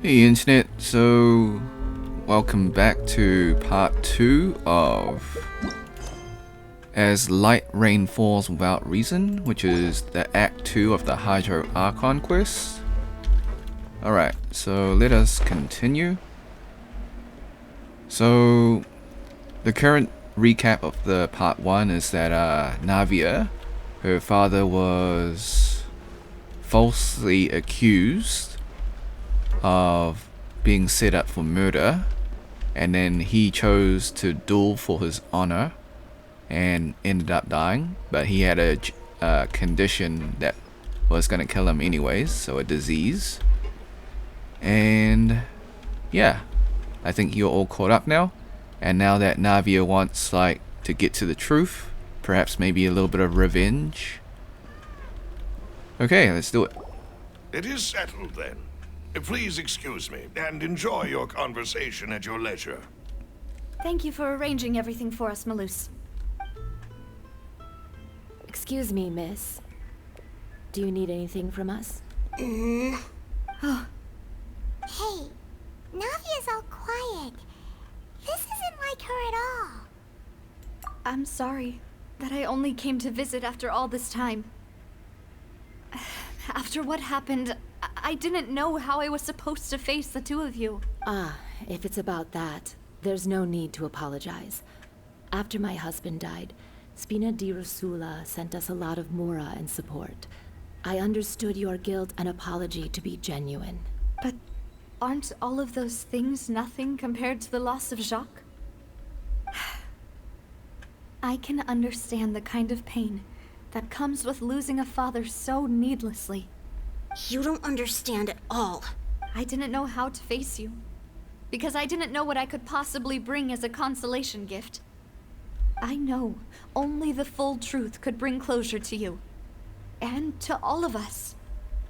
Hey internet, so welcome back to part 2 of As Light Rain Falls Without Reason, which is the Act 2 of the Hydro Archon quest. Alright, so let us continue. So, the current recap of the part 1 is that Navia, her father was falsely accused of being set up for murder, and then he chose to duel for his honor and ended up dying, but he had a condition that was going to kill him anyways, so a disease. And yeah, I think you're all caught up now, and now that Navia wants to get to the truth, perhaps maybe a little bit of revenge. Okay, let's do it. It is settled then. Please excuse me, and enjoy your conversation at your leisure. Thank you for arranging everything for us, Malus. Excuse me, miss. Do you need anything from us? Oh, Hey, Navia's all quiet. This isn't like her at all. I'm sorry that I only came to visit after all this time. After what happened, I didn't know how I was supposed to face the two of you. If it's about that, there's no need to apologize. After my husband died, Spina di Rosula sent us a lot of mura and support. I understood your guilt and apology to be genuine. But aren't all of those things nothing compared to the loss of Jacques? I can understand the kind of pain that comes with losing a father so needlessly. You don't understand at all. I didn't know how to face you, because I didn't know what I could possibly bring as a consolation gift. I know only the full truth could bring closure to you, and to all of us.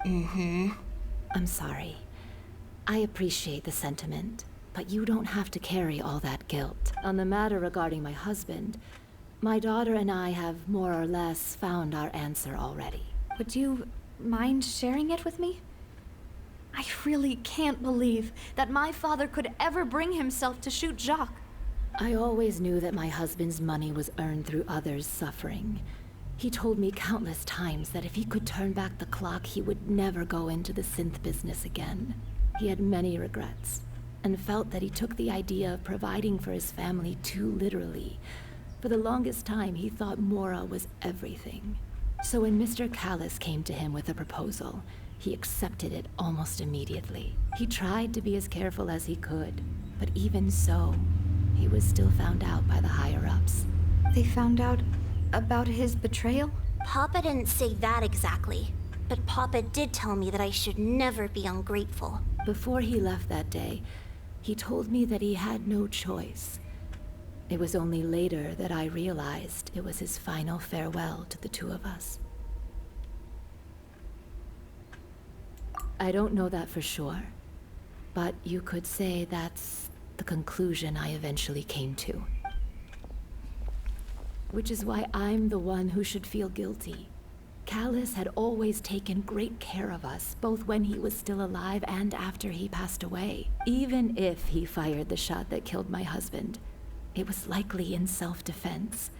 I'm sorry. I appreciate the sentiment, but you don't have to carry all that guilt. On the matter regarding my husband, my daughter and I have more or less found our answer already. Would you mind sharing it with me? I really can't believe that my father could ever bring himself to shoot Jacques. I always knew that my husband's money was earned through others' suffering. He told me countless times that if he could turn back the clock, he would never go into the synth business again. He had many regrets, and felt that he took the idea of providing for his family too literally. For the longest time, he thought Mora was everything. So when Mr. Callis came to him with a proposal, he accepted it almost immediately. He tried to be as careful as he could, but even so, he was still found out by the higher-ups. They found out about his betrayal? Papa didn't say that exactly, but Papa did tell me that I should never be ungrateful. Before he left that day, he told me that he had no choice. It was only later that I realized it was his final farewell to the two of us. I don't know that for sure, but you could say that's the conclusion I eventually came to. Which is why I'm the one who should feel guilty. Callis had always taken great care of us, both when he was still alive and after he passed away. Even if he fired the shot that killed my husband, it was likely in self-defense.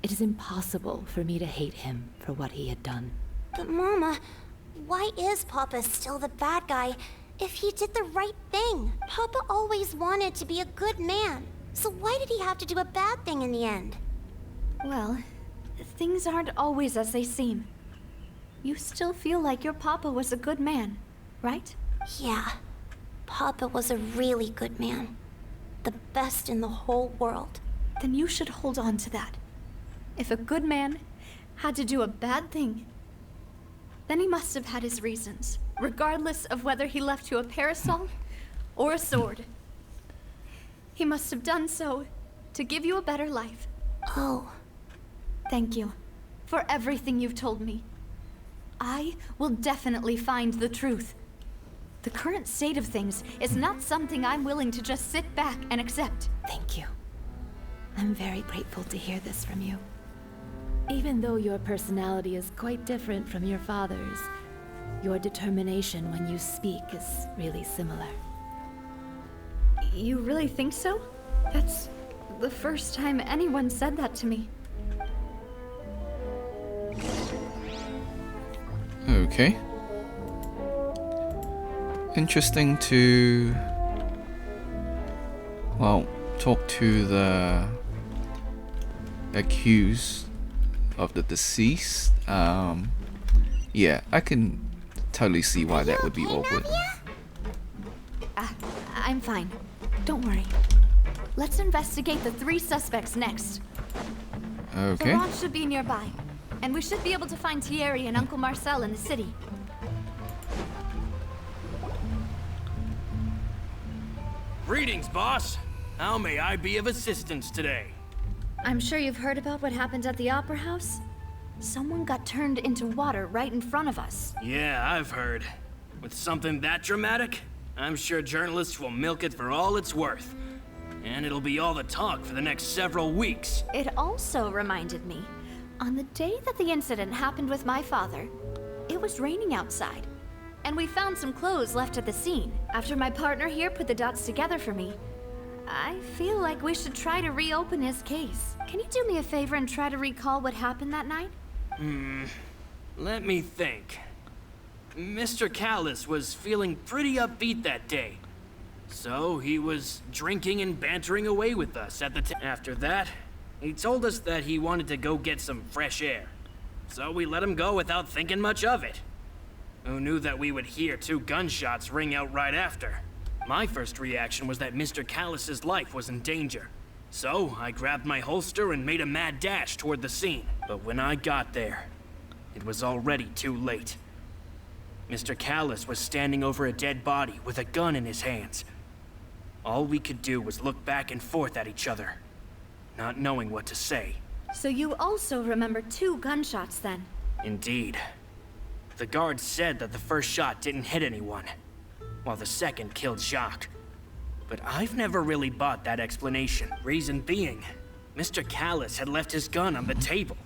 It is impossible for me to hate him for what he had done. But Mama, why is Papa still the bad guy if he did the right thing? Papa always wanted to be a good man, so why did he have to do a bad thing in the end? Well, things aren't always as they seem. You still feel like your papa was a good man, right? Yeah, Papa was a really good man. The best in the whole world. Then you should hold on to that. If a good man had to do a bad thing, then he must have had his reasons, regardless of whether he left you a parasol or a sword. He must have done so to give you a better life. Oh. Thank you for everything you've told me. I will definitely find the truth. The current state of things is not something I'm willing to just sit back and accept. Thank you. I'm very grateful to hear this from you. Even though your personality is quite different from your father's, Your determination when you speak is really similar. You really think so? That's the first time anyone said that to me. Okay. Interesting to, well, talk to the accused of the deceased. Yeah, I can totally see why that would be awkward. I'm fine. Don't worry. Let's investigate the 3 suspects next. Okay. The launch should be nearby, and we should be able to find Thierry and Uncle Marcel in the city. Greetings, boss. How may I be of assistance today? I'm sure you've heard about what happened at the Opera House. Someone got turned into water right in front of us. Yeah, I've heard. With something that dramatic, I'm sure journalists will milk it for all it's worth. And it'll be all the talk for the next several weeks. It also reminded me, on the day that the incident happened with my father, it was raining outside. And we found some clothes left at the scene. After my partner here put the dots together for me, I feel like we should try to reopen his case. Can you do me a favor and try to recall what happened that night? Let me think. Mr. Callis was feeling pretty upbeat that day. So he was drinking and bantering away with us at the After that, he told us that he wanted to go get some fresh air. So we let him go without thinking much of it. Who knew that we would hear 2 gunshots ring out right after? My first reaction was that Mr. Callis's life was in danger. So I grabbed my holster and made a mad dash toward the scene. But when I got there, it was already too late. Mr. Callis was standing over a dead body with a gun in his hands. All we could do was look back and forth at each other, not knowing what to say. So you also remember 2 gunshots then? Indeed. The guard said that the first shot didn't hit anyone, while the second killed Jacques. But I've never really bought that explanation. Reason being, Mr. Callis had left his gun on the table.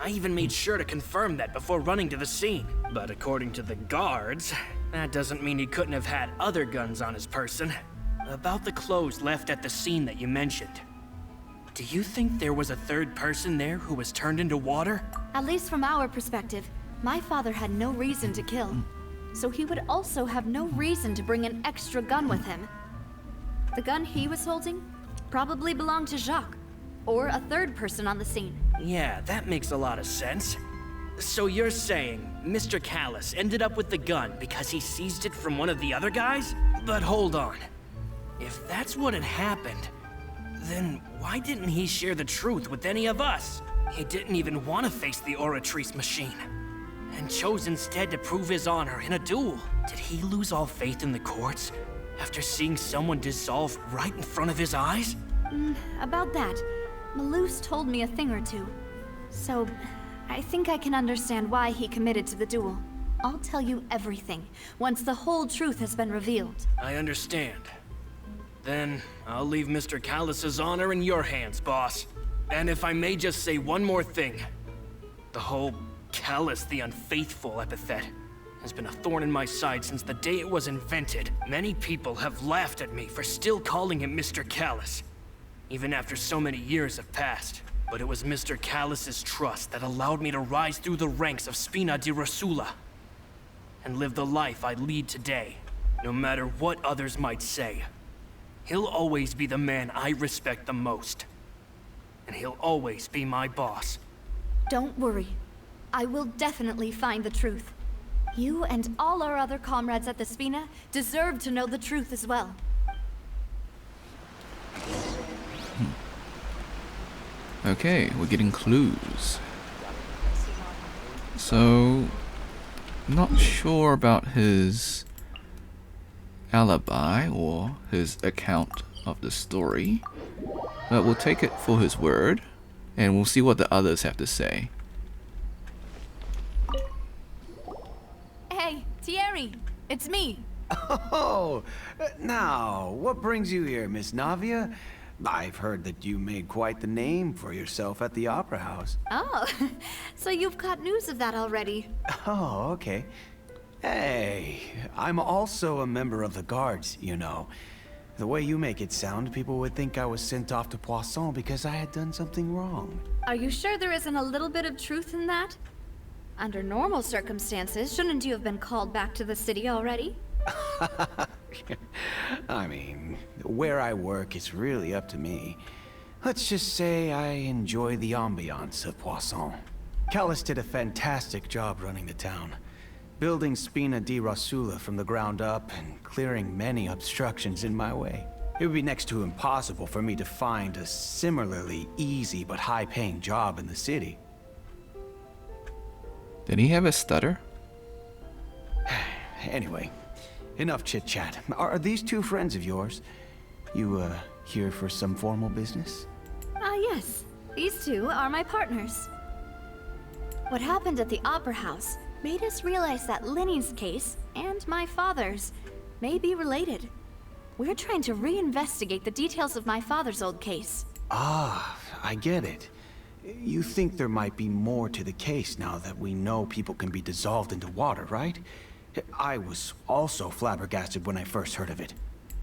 I even made sure to confirm that before running to the scene. But according to the guards, that doesn't mean he couldn't have had other guns on his person. About the clothes left at the scene that you mentioned, do you think there was a third person there who was turned into water? At least from our perspective, my father had no reason to kill. So he would also have no reason to bring an extra gun with him. The gun he was holding probably belonged to Jacques, or a third person on the scene. Yeah, that makes a lot of sense. So you're saying Mr. Callis ended up with the gun because he seized it from one of the other guys? But hold on. If that's what had happened, then why didn't he share the truth with any of us? He didn't even want to face the Oratrice machine, and chose instead to prove his honor in a duel. Did he lose all faith in the courts after seeing someone dissolve right in front of his eyes? About that, Malouse told me a thing or two. So, I think I can understand why he committed to the duel. I'll tell you everything, once the whole truth has been revealed. I understand. Then, I'll leave Mr. Callis's honor in your hands, boss. And if I may just say one more thing. The whole Callis the Unfaithful epithet has been a thorn in my side since the day it was invented. Many people have laughed at me for still calling him Mr. Callis, even after so many years have passed. But it was Mr. Callis's trust that allowed me to rise through the ranks of Spina di Rosula and live the life I lead today. No matter what others might say, he'll always be the man I respect the most. And he'll always be my boss. Don't worry. I will definitely find the truth. You and all our other comrades at the Spina deserve to know the truth as well. Okay, we're getting clues. So, not sure about his alibi or his account of the story, but we'll take it for his word, and we'll see what the others have to say. Hey, Thierry, it's me. Oh, now, what brings you here, Miss Navia? I've heard that you made quite the name for yourself at the Opera House. Oh, so you've got news of that already. Oh, okay. Hey, I'm also a member of the guards, you know. The way you make it sound, people would think I was sent off to Poisson because I had done something wrong. Are you sure there isn't a little bit of truth in that? Under normal circumstances, shouldn't you have been called back to the city already? I mean, where I work is really up to me. Let's just say I enjoy the ambiance of Poisson. Callus did a fantastic job running the town, building Spina di Rosula from the ground up and clearing many obstructions in my way. It would be next to impossible for me to find a similarly easy but high-paying job in the city. Did he have a stutter? Anyway, enough chit-chat. Are these two friends of yours? You, here for some formal business? Yes. These two are my partners. What happened at the Opera House made us realize that Linny's case and my father's may be related. We're trying to reinvestigate the details of my father's old case. Ah, I get it. You think there might be more to the case now that we know people can be dissolved into water, right? I was also flabbergasted when I first heard of it.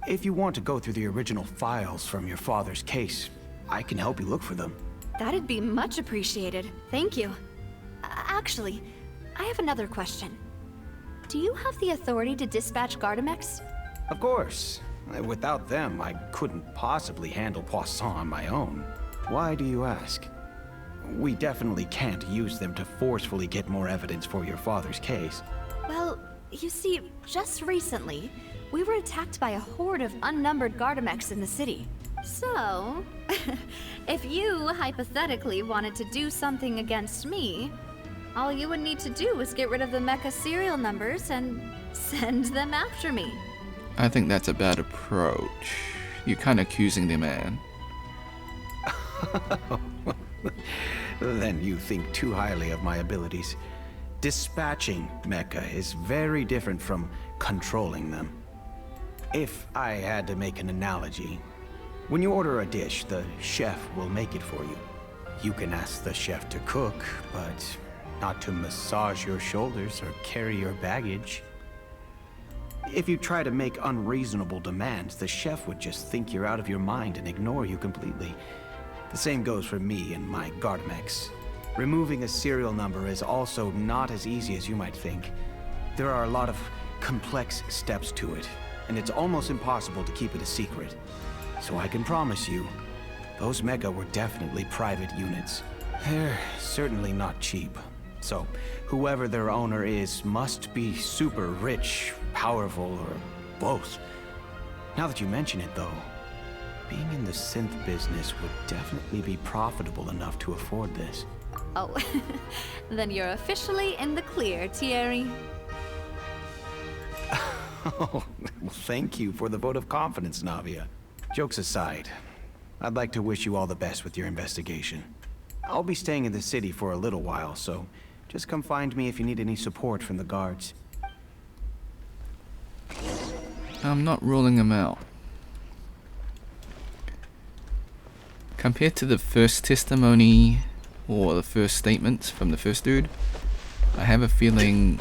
If you want to go through the original files from your father's case, I can help you look for them. That'd be much appreciated. Thank you. Actually, I have another question. Do you have the authority to dispatch Gardamex? Of course. Without them, I couldn't possibly handle Poisson on my own. Why do you ask? We definitely can't use them to forcefully get more evidence for your father's case. Well, you see, just recently, we were attacked by a horde of unnumbered Gardamex in the city. So, if you hypothetically wanted to do something against me, all you would need to do was get rid of the mecha serial numbers and send them after me. I think that's a bad approach. You're kind of accusing the man. Then you think too highly of my abilities. Dispatching mecha is very different from controlling them. If I had to make an analogy, when you order a dish, the chef will make it for you. You can ask the chef to cook, but not to massage your shoulders or carry your baggage. If you try to make unreasonable demands, the chef would just think you're out of your mind and ignore you completely. The same goes for me and my Gardamex. Removing a serial number is also not as easy as you might think. There are a lot of complex steps to it, and it's almost impossible to keep it a secret. So I can promise you, those mecha were definitely private units. They're certainly not cheap. So, whoever their owner is must be super rich, powerful, or both. Now that you mention it, though, being in the synth business would definitely be profitable enough to afford this. Oh, then you're officially in the clear, Thierry. Oh, well, thank you for the vote of confidence, Navia. Jokes aside, I'd like to wish you all the best with your investigation. I'll be staying in the city for a little while, so just come find me if you need any support from the guards. I'm not ruling him out. Compared to the first testimony, or the first statements from the first dude, I have a feeling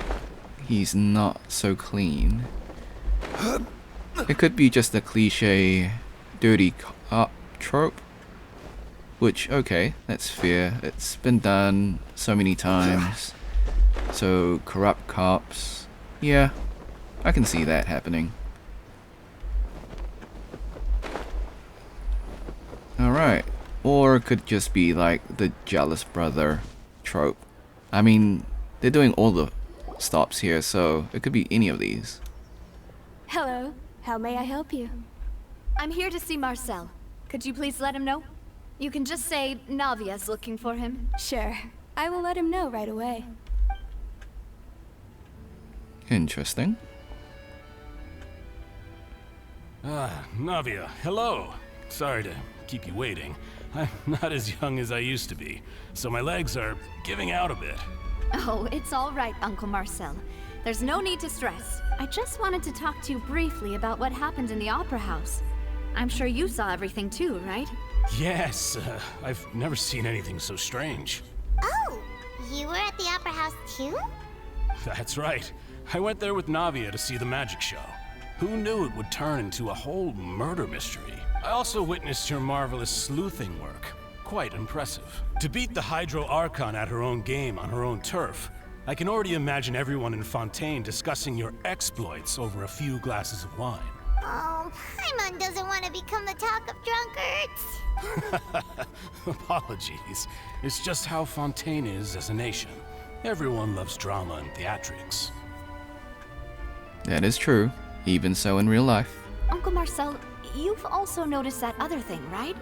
he's not so clean. It could be just a cliche dirty cop trope, which, okay, that's fair. It's been done so many times. So, corrupt cops, yeah, I can see that happening. Alright, or it could just be like the jealous brother trope. I mean, they're doing all the stops here, so it could be any of these. Hello. How may I help you? I'm here to see Marcel. Could you please let him know? You can just say Navia's looking for him. Sure. I will let him know right away. Interesting. Navia, hello. Sorry to keep you waiting. I'm not as young as I used to be, so my legs are giving out a bit. Oh, it's all right, Uncle Marcel. There's no need to stress. I just wanted to talk to you briefly about what happened in the Opera House. I'm sure you saw everything too, right? Yes, I've never seen anything so strange. Oh, you were at the Opera House too? That's right. I went there with Navia to see the magic show. Who knew it would turn into a whole murder mystery? I also witnessed your marvelous sleuthing work. Quite impressive. To beat the Hydro Archon at her own game on her own turf, I can already imagine everyone in Fontaine discussing your exploits over a few glasses of wine. Oh, Paimon doesn't want to become the talk of drunkards. Apologies. It's just how Fontaine is as a nation. Everyone loves drama and theatrics. That is true. Even so in real life. Uncle Marcel, you've also noticed that other thing, right?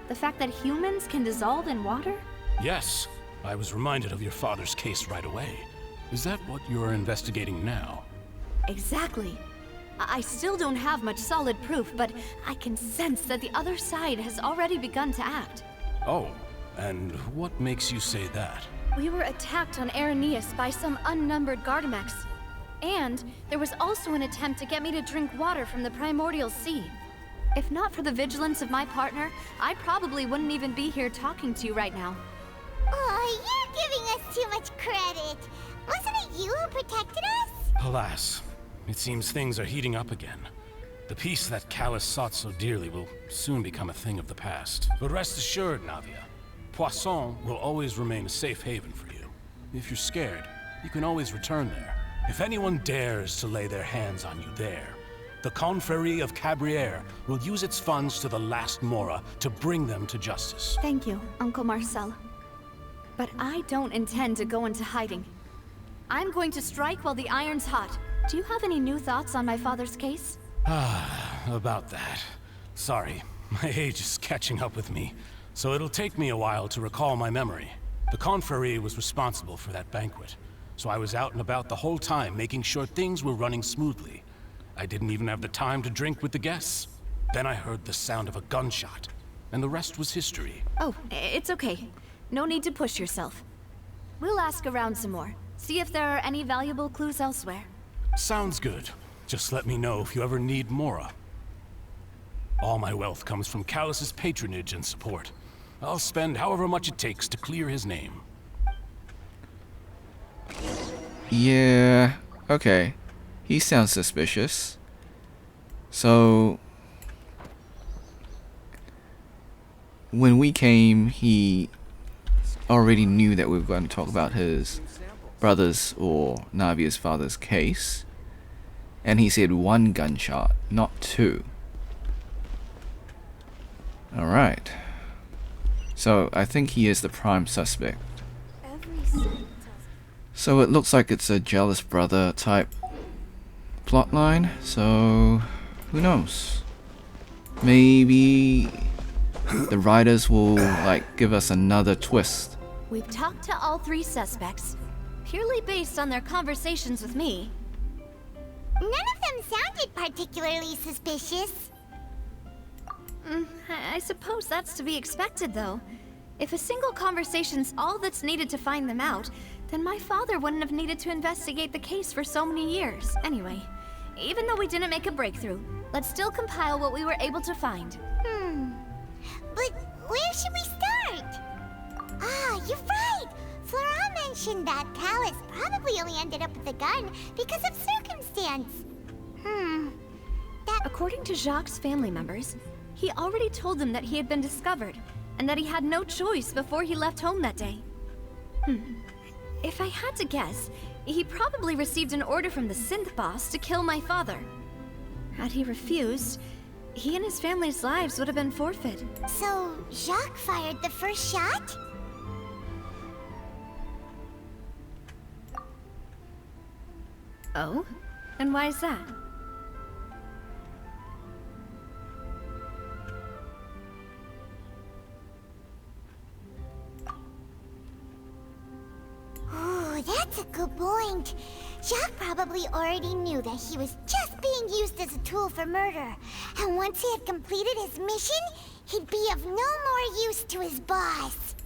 The fact that humans can dissolve in water? Yes, I was reminded of your father's case right away. Is that what you're investigating now? Exactly. I still don't have much solid proof, but I can sense that the other side has already begun to act. Oh, and what makes you say that? We were attacked on Araneus by some unnumbered Gardamex. And there was also an attempt to get me to drink water from the primordial sea. If not for the vigilance of my partner, I probably wouldn't even be here talking to you right now. Oh, you're giving us too much credit. Wasn't it you who protected us? Alas, it seems things are heating up again. The peace that Callus sought so dearly will soon become a thing of the past. But rest assured, Navia, Poisson will always remain a safe haven for you. If you're scared, you can always return there. If anyone dares to lay their hands on you there, the Confrérie of Cabrières will use its funds to the last Mora to bring them to justice. Thank you, Uncle Marcel. But I don't intend to go into hiding. I'm going to strike while the iron's hot. Do you have any new thoughts on my father's case? About that. Sorry, my age is catching up with me, so it'll take me a while to recall my memory. The Confrérie was responsible for that banquet, so I was out and about the whole time making sure things were running smoothly. I didn't even have the time to drink with the guests. Then I heard the sound of a gunshot, and the rest was history. Oh, it's okay. No need to push yourself. We'll ask around some more. See if there are any valuable clues elsewhere. Sounds good. Just let me know if you ever need Mora. All my wealth comes from Callus's patronage and support. I'll spend however much it takes to clear his name. Yeah, okay. He sounds suspicious. So, when we came, he already knew that we were going to talk about his brother's or Navia's father's case. And he said 1 gunshot, not 2. Alright. So, I think he is the prime suspect. So it looks like it's a jealous brother type plotline, so who knows? Maybe the writers will like give us another twist. We've talked to all 3 suspects, purely based on their conversations with me. None of them sounded particularly suspicious. I suppose that's to be expected, though. If a single conversation's all that's needed to find them out, then my father wouldn't have needed to investigate the case for so many years. Anyway, even though we didn't make a breakthrough, let's still compile what we were able to find. But where should we start? Ah, you're right! Flora mentioned that Callus probably only ended up with the gun because of circumstance. According to Jacques' family members, he already told them that he had been discovered, and that he had no choice before he left home that day. If I had to guess, he probably received an order from the synth boss to kill my father. Had he refused, he and his family's lives would have been forfeit. So, Jacques fired the first shot? Oh? And why is that? Ooh, that's a good point. Jacques probably already knew that he was just being used as a tool for murder. And once he had completed his mission, he'd be of no more use to his boss.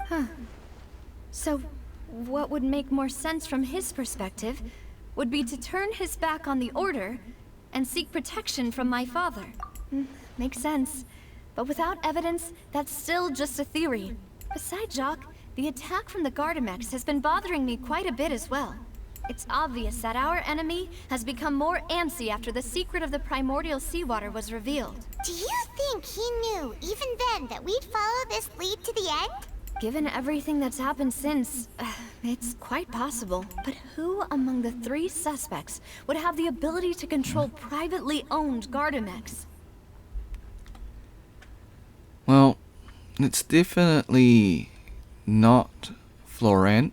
So, what would make more sense from his perspective would be to turn his back on the Order and seek protection from my father. Makes sense. But without evidence, that's still just a theory. Besides Jacques, the attack from the Gardamex has been bothering me quite a bit as well. It's obvious that our enemy has become more antsy after the secret of the primordial seawater was revealed. Do you think he knew, even then, that we'd follow this lead to the end? Given everything that's happened since, it's quite possible. But who among the 3 suspects would have the ability to control privately owned Gardamex? Well, it's definitely not Florent.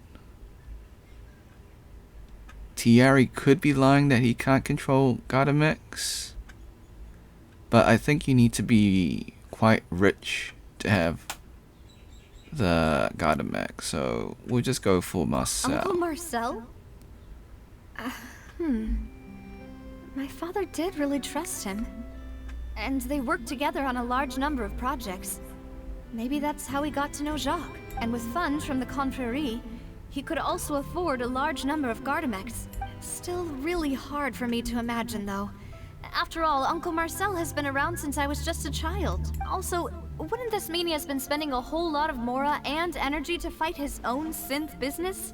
Thierry could be lying that he can't control Gardamex, but I think you need to be quite rich to have the Gardamex, so we'll just go for Marcel. Uncle Marcel? My father did really trust him. And they worked together on a large number of projects. Maybe that's how he got to know Jacques. And with funds from the Confrérie, he could also afford a large number of Gardamex. Still really hard for me to imagine, though. After all, Uncle Marcel has been around since I was just a child. Also, wouldn't this mean he has been spending a whole lot of mora and energy to fight his own synth business?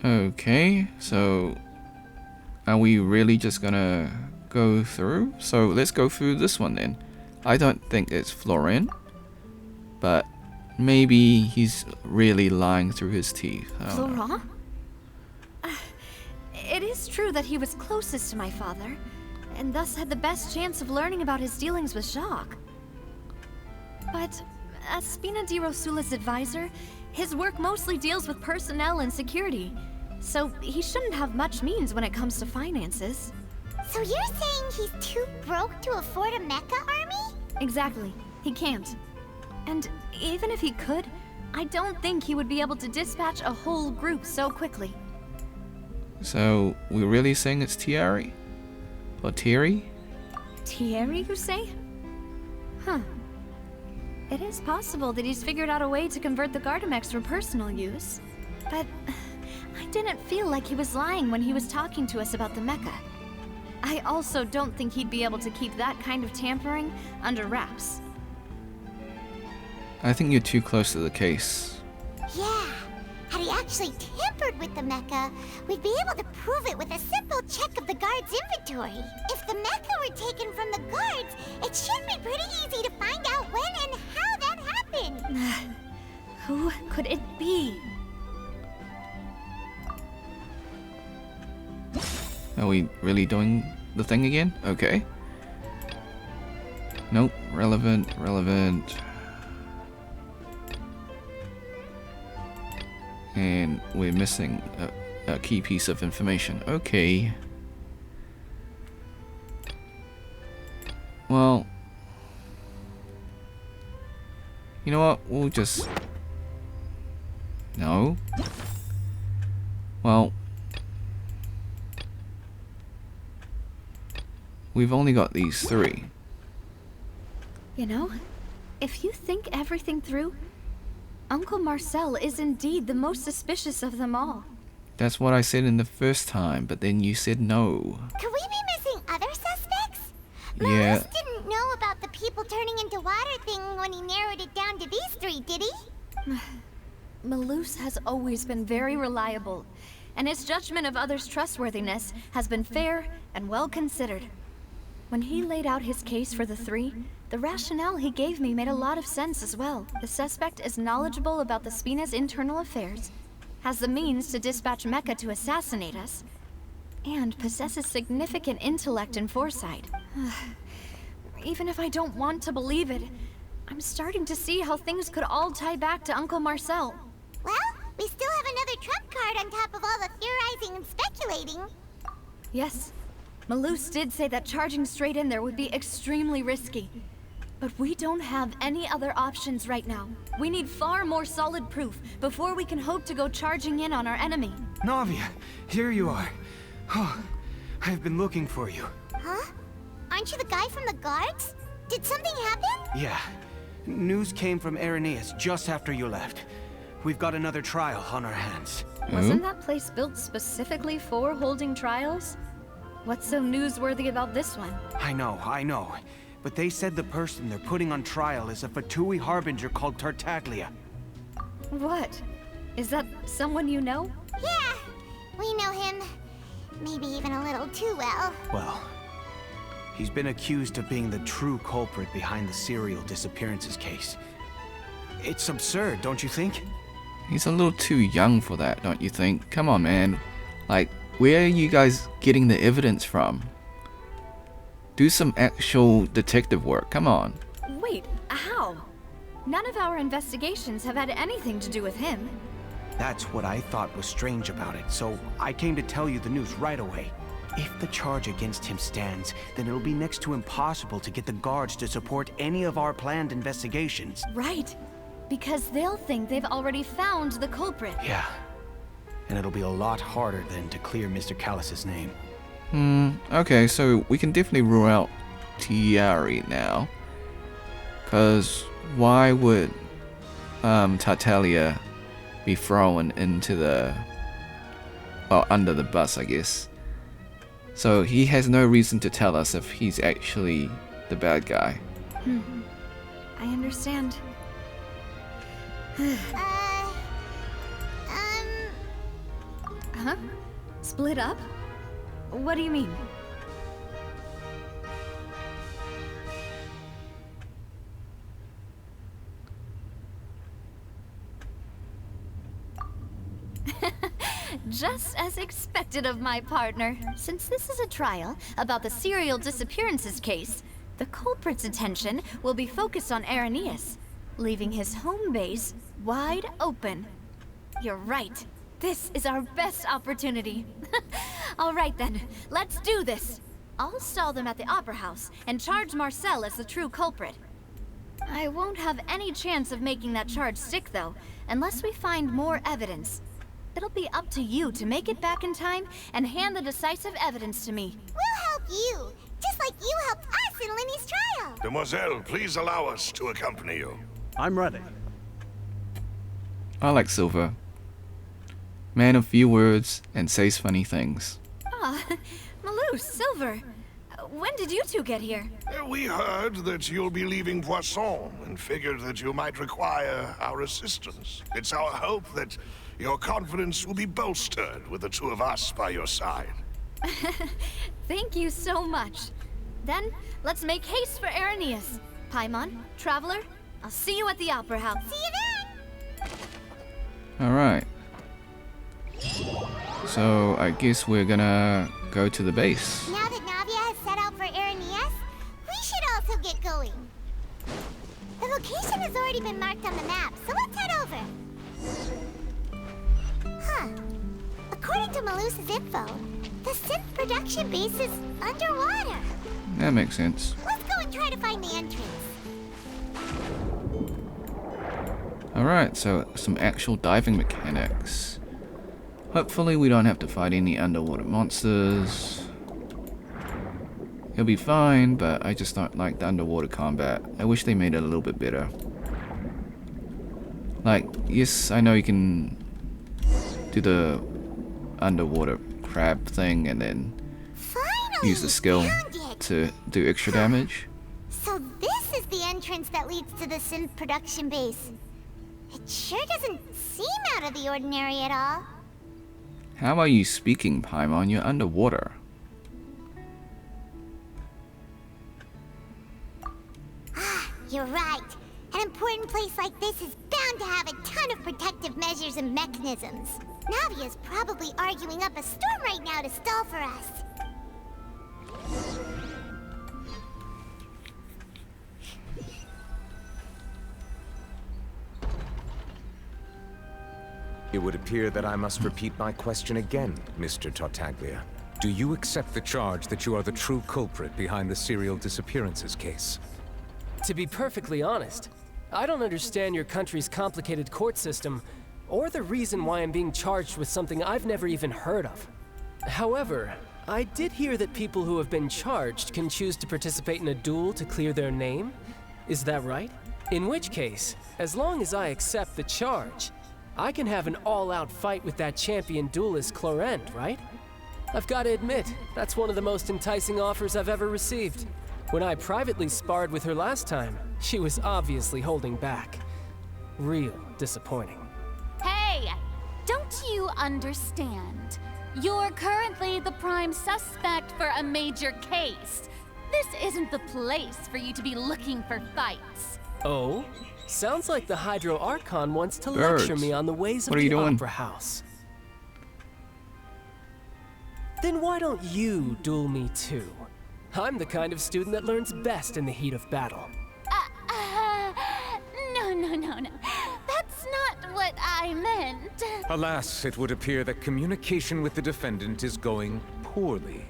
Okay, so are we really just gonna go through? So let's go through this one then. I don't think it's Florent, but maybe he's really lying through his teeth. I don't know. Florent? It is true that he was closest to my father, and thus had the best chance of learning about his dealings with Jacques. But as Spina di Rosula's advisor, his work mostly deals with personnel and security, so he shouldn't have much means when it comes to finances. So you're saying he's too broke to afford a mecha army? Exactly. He can't. And even if he could, I don't think he would be able to dispatch a whole group so quickly. So we're really saying it's Thierry? Or Thierry? Thierry, you say? Huh. It is possible that he's figured out a way to convert the Gardamex for personal use. But I didn't feel like he was lying when he was talking to us about the mecha. I also don't think he'd be able to keep that kind of tampering under wraps. I think you're too close to the case. Yeah. Had he actually tampered with the mecha, we'd be able to prove it with a simple check of the guard's inventory. If the mecha were taken from the guards, it should be pretty easy to find out when and how that happened. Who could it be? Are we really doing the thing again? Okay. Nope. Relevant. And we're missing a key piece of information. Okay. Well, you know what? We'll just... No. Well, we've only got these 3. You know, if you think everything through, Uncle Marcel is indeed the most suspicious of them all. That's what I said in the first time, but then you said no. Could we be missing other suspects? Yeah. Malus didn't know about the people turning into water thing when he narrowed it down to these 3, did he? Malus has always been very reliable, and his judgment of others' trustworthiness has been fair and well considered. When he laid out his case for the 3, the rationale he gave me made a lot of sense as well. The suspect is knowledgeable about the Spina's internal affairs, has the means to dispatch Mecha to assassinate us, and possesses significant intellect and foresight. Even if I don't want to believe it, I'm starting to see how things could all tie back to Uncle Marcel. Well, we still have another trump card on top of all the theorizing and speculating. Yes, Malus did say that charging straight in there would be extremely risky. But we don't have any other options right now. We need far more solid proof before we can hope to go charging in on our enemy. Navia, here you are. Oh, I've been looking for you. Huh? Aren't you the guy from the guards? Did something happen? Yeah. News came from Irenaeus just after you left. We've got another trial on our hands. Wasn't that place built specifically for holding trials? What's so newsworthy about this one? I know. But they said the person they're putting on trial is a Fatui harbinger called Tartaglia. What? Is that someone you know? Yeah, we know him. Maybe even a little too well. Well, he's been accused of being the true culprit behind the serial disappearances case. It's absurd, don't you think? He's a little too young for that, don't you think? Come on, man. Like, where are you guys getting the evidence from? Do some actual detective work, come on. Wait, how? None of our investigations have had anything to do with him. That's what I thought was strange about it, so I came to tell you the news right away. If the charge against him stands, then it'll be next to impossible to get the guards to support any of our planned investigations. Right. Because they'll think they've already found the culprit. Yeah. And it'll be a lot harder then to clear Mr. Callus's name. Okay, so we can definitely rule out Tiari now. Cause why would Tartaglia be thrown into the... well, under the bus, I guess. So he has no reason to tell us if he's actually the bad guy. I understand. Huh? Split up? What do you mean? Just as expected of my partner. Since this is a trial about the serial disappearances case, the culprit's attention will be focused on Irenaeus, leaving his home base wide open. You're right. This is our best opportunity. All right then, let's do this. I'll stall them at the Opera House and charge Marcel as the true culprit. I won't have any chance of making that charge stick though, unless we find more evidence. It'll be up to you to make it back in time and hand the decisive evidence to me. We'll help you, just like you helped us in Lenny's trial. Demoiselle, please allow us to accompany you. I'm ready. I like Silver. Man of few words and says funny things. Ah, Malou, Silver. When did you two get here? We heard that you'll be leaving Poisson and figured that you might require our assistance. It's our hope that your confidence will be bolstered with the two of us by your side. Thank you so much. Then, let's make haste for Irenaeus. Paimon, Traveler, I'll see you at the Opera House. See you then! Alright. So, I guess we're gonna go to the base. Now that Navia has set out for Irenaeus, we should also get going. The location has already been marked on the map, so let's head over. Huh. According to Malou's info, the synth production base is underwater. That makes sense. Let's go and try to find the entrance. Alright, so some actual diving mechanics. Hopefully we don't have to fight any underwater monsters. It'll be fine, but I just don't like the underwater combat. I wish they made it a little bit better. Like, yes, I know you can do the underwater crab thing and then Finally, use the skill found it. to do extra damage. So this is the entrance that leads to the synth production base. It sure doesn't seem out of the ordinary at all. How are you speaking, Paimon? You're underwater. You're right. An important place like this is bound to have a ton of protective measures and mechanisms. Navia's probably arguing up a storm right now to stall for us. It would appear that I must repeat my question again, Mr. Tartaglia. Do you accept the charge that you are the true culprit behind the serial disappearances case? To be perfectly honest, I don't understand your country's complicated court system, or the reason why I'm being charged with something I've never even heard of. However, I did hear that people who have been charged can choose to participate in a duel to clear their name. Is that right? In which case, as long as I accept the charge, I can have an all-out fight with that champion duelist Clorend, right? I've got to admit, that's one of the most enticing offers I've ever received. When I privately sparred with her last time, she was obviously holding back. Real disappointing. understand. You're currently the prime suspect for a major case. This isn't the place for you to be looking for fights. Oh? Sounds like the Hydro Archon wants to Birds. lecture me on the ways of What are you the doing? Opera House. Then why don't you duel me too? I'm the kind of student that learns best in the heat of battle. No. That's not what I meant. Alas, it would appear that communication with the defendant is going poorly,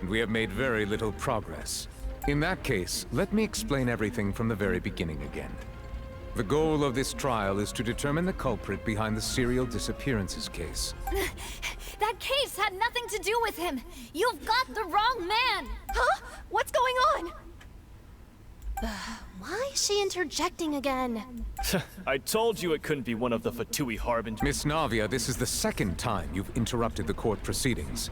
and we have made very little progress. In that case, let me explain everything from the very beginning again. The goal of this trial is to determine the culprit behind the serial disappearances case. That case had nothing to do with him. You've got the wrong man. Huh? What's going on? Why is she interjecting again? I told you it couldn't be one of the Fatui Harbingers. Miss Navia, this is the second time you've interrupted the court proceedings.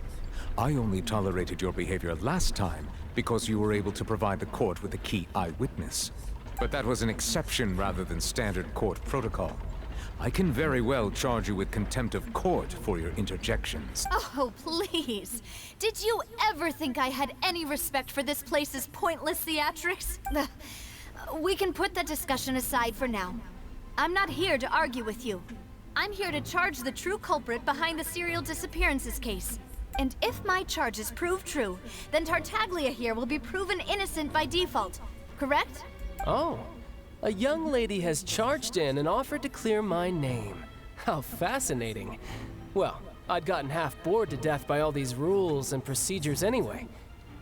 I only tolerated your behavior last time because you were able to provide the court with a key eyewitness. But that was an exception rather than standard court protocol. I can very well charge you with contempt of court for your interjections. Oh, please. Did you ever think I had any respect for this place's pointless theatrics? We can put that discussion aside for now. I'm not here to argue with you. I'm here to charge the true culprit behind the serial disappearances case. And if my charges prove true, then Tartaglia here will be proven innocent by default. Correct? Oh, a young lady has charged in and offered to clear my name. How fascinating. Well, I'd gotten half bored to death by all these rules and procedures anyway.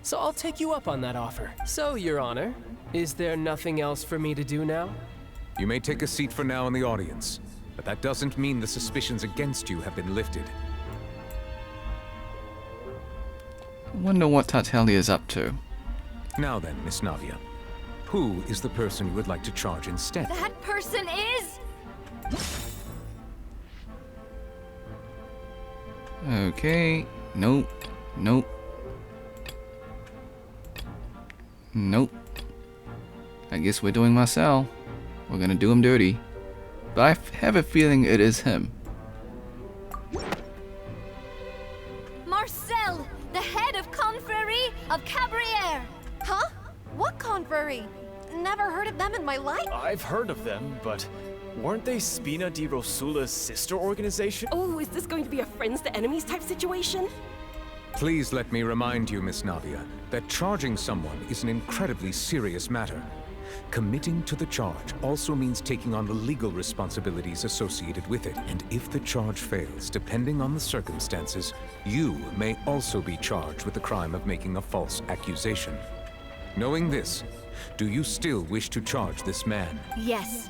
So I'll take you up on that offer. So, Your Honor, is there nothing else for me to do now? You may take a seat for now in the audience, but that doesn't mean the suspicions against you have been lifted. I wonder what Tartaglia is up to. Now then, Miss Navia, who is the person you would like to charge instead? That person is... Okay. Nope. Nope. Nope. I guess we're doing Marcel. We're gonna do him dirty. But I have a feeling it is him. Marcel, the head of Confrérie of Cabrières. Huh? What confrérie? Never heard of them in my life. I've heard of them, but weren't they Spina di Rosula's sister organization? Oh, is this going to be a friends to enemies type situation? Please let me remind you, Miss Navia, that charging someone is an incredibly serious matter. Committing to the charge also means taking on the legal responsibilities associated with it. And if the charge fails, depending on the circumstances, you may also be charged with the crime of making a false accusation. Knowing this, do you still wish to charge this man? Yes,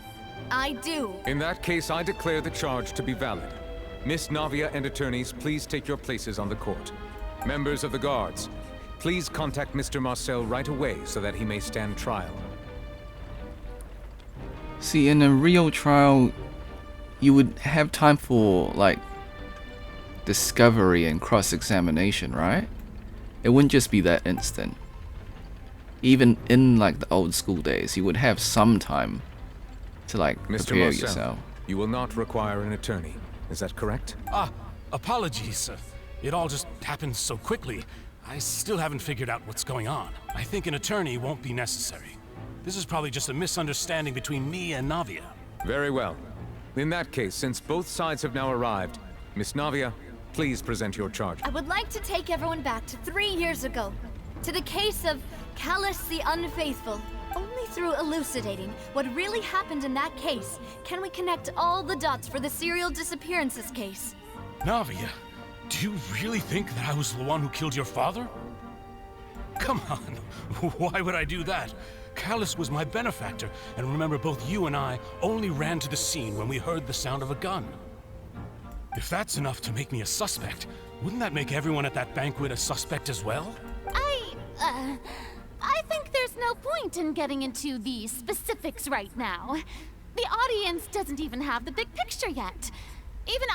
I do. In that case, I declare the charge to be valid. Miss Navia and attorneys, please take your places on the court. Members of the guards, please contact Mr. Marcel right away so that he may stand trial. See, in a real trial, you would have time for, like, discovery and cross-examination, right? It wouldn't just be that instant. Even in, like, the old school days, you would have some time to, like, Mr. prepare Marcel, yourself. you will not require an attorney. Is that correct? Apologies. It all just happened so quickly. I still haven't figured out what's going on. I think an attorney won't be necessary. This is probably just a misunderstanding between me and Navia. Very well. In that case, since both sides have now arrived, Miss Navia, please present your charge. I would like to take everyone back to 3 years ago, to the case of Callus the Unfaithful. Only through elucidating what really happened in that case can we connect all the dots for the serial disappearances case. Navia, do you really think that I was the one who killed your father? Come on, why would I do that? Callus was my benefactor, and remember both you and I only ran to the scene when we heard the sound of a gun. If that's enough to make me a suspect, wouldn't that make everyone at that banquet a suspect as well? I think there's no point in getting into the specifics right now. The audience doesn't even have the big picture yet. Even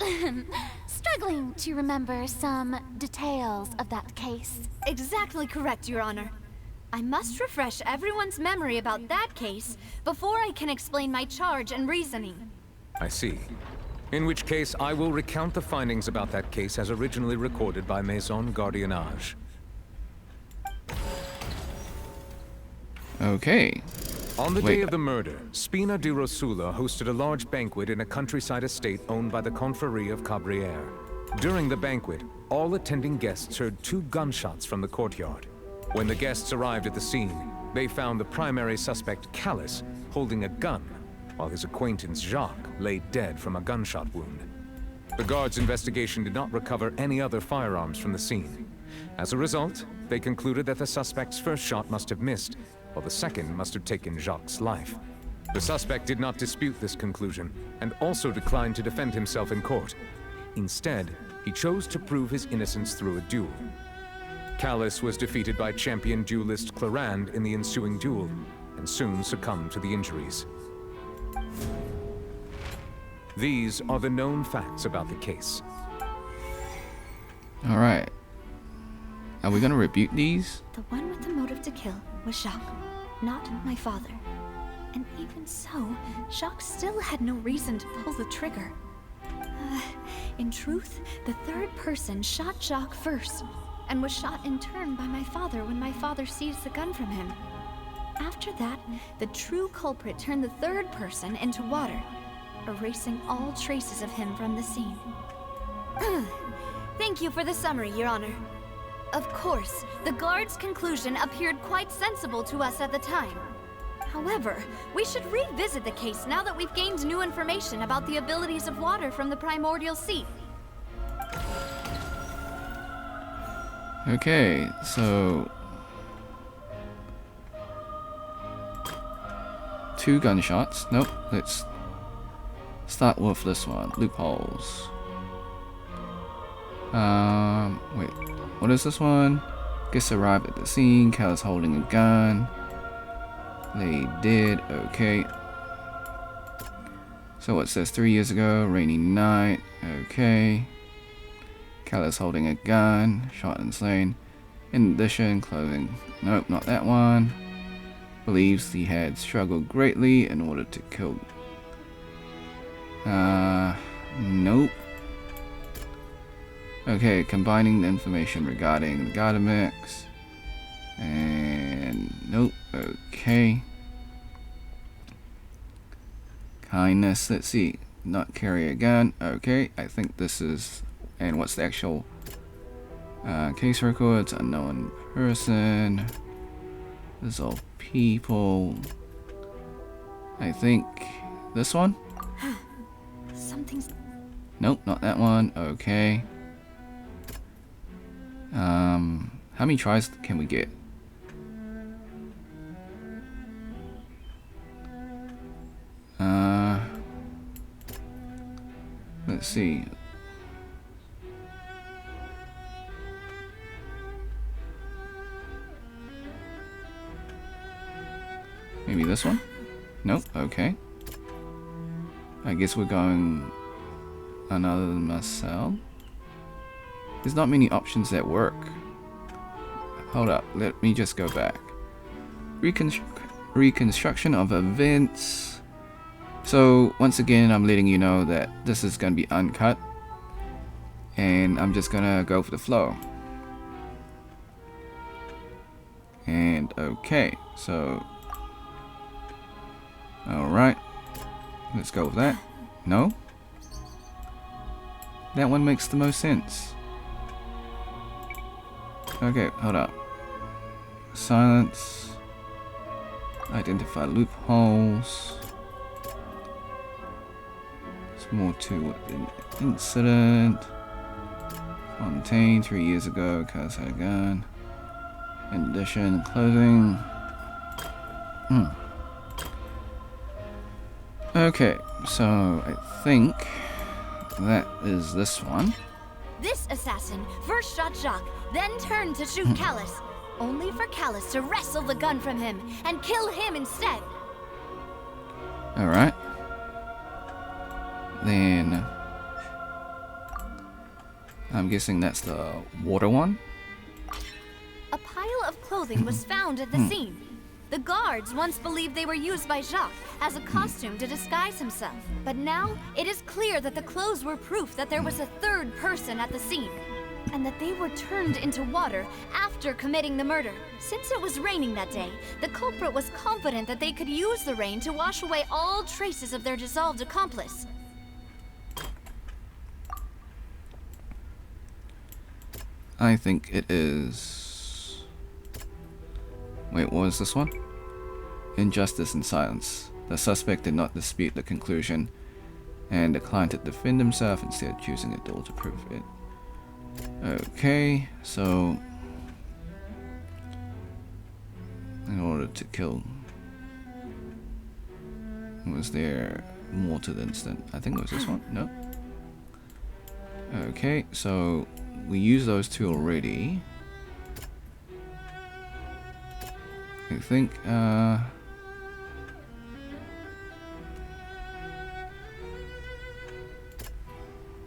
I'm struggling to remember some details of that case. Exactly correct, Your Honor. I must refresh everyone's memory about that case before I can explain my charge and reasoning. I see. In which case, I will recount the findings about that case as originally recorded by Maison Gardiennage. Okay. On the day of the murder, Spina di Rosula hosted a large banquet in a countryside estate owned by the Confrérie of Cabrières. During the banquet, all attending guests heard 2 gunshots from the courtyard. When the guests arrived at the scene, they found the primary suspect, Callus, holding a gun, while his acquaintance, Jacques, lay dead from a gunshot wound. The guards' investigation did not recover any other firearms from the scene. As a result, they concluded that the suspect's first shot must have missed, while the second must have taken Jacques' life. The suspect did not dispute this conclusion, and also declined to defend himself in court. Instead, he chose to prove his innocence through a duel. Callus was defeated by champion duelist Clarand in the ensuing duel, and soon succumbed to the injuries. These are the known facts about the case. Alright. Are we gonna rebuke these? The one with the motive to kill was Jacques, not my father. And even so, Jacques still had no reason to pull the trigger. In truth, the third person shot Jacques first, and was shot in turn by my father when my father seized the gun from him. After that, the true culprit turned the third person into water, erasing all traces of him from the scene. Thank you for the summary, Your Honor. Of course, the guard's conclusion appeared quite sensible to us at the time. However, we should revisit the case now that we've gained new information about the abilities of water from the primordial sea. Okay, so 2 gunshots. Nope, let's start with this one. Loopholes. Wait, what is this one? Guests arrived at the scene, Callus holding a gun. They did, okay. So it says 3 years ago, rainy night, okay. Callus holding a gun, shot and slain. In addition, clothing, nope, not that one. Believes he had struggled greatly in order to kill. Nope. Okay, combining the information regarding the Gardamix. And nope, okay. Kindness, let's see. Not carry a gun, okay. I think this is, and what's the actual case records? Unknown person. This is all people. I think this one? Something's... Nope, not that one, okay. How many tries can we get? Let's see. Maybe this one? Nope, okay. I guess we're going another than Marcel. There's not many options that work. Hold up, let me just go back. Reconstruction of events. So once again, I'm letting you know that this is gonna be uncut, and I'm just gonna go for the flow. And okay, so alright, let's go with that. No? That one makes the most sense. Okay, hold up. Silence. Identify loopholes. There's more to it than incident. Fontaine, 3 years ago, Callus had a gun. In addition, clothing. Okay, so I think that is this one. This assassin first shot Jacques, then turned to shoot Callus, only for Callus to wrestle the gun from him and kill him instead. Alright. Then I'm guessing that's the water one. A pile of clothing was found at the scene. The guards once believed they were used by Jacques as a costume to disguise himself. But now, it is clear that the clothes were proof that there was a third person at the scene, and that they were turned into water after committing the murder. Since it was raining that day, the culprit was confident that they could use the rain to wash away all traces of their dissolved accomplice. I think it is... Wait, what was this one? Injustice and silence. The suspect did not dispute the conclusion and declined to defend himself, instead choosing a duel to prove it. Okay, so... in order to kill... Was there more to the incident? I think it was this one. No? Okay, so... we used those two already. I think,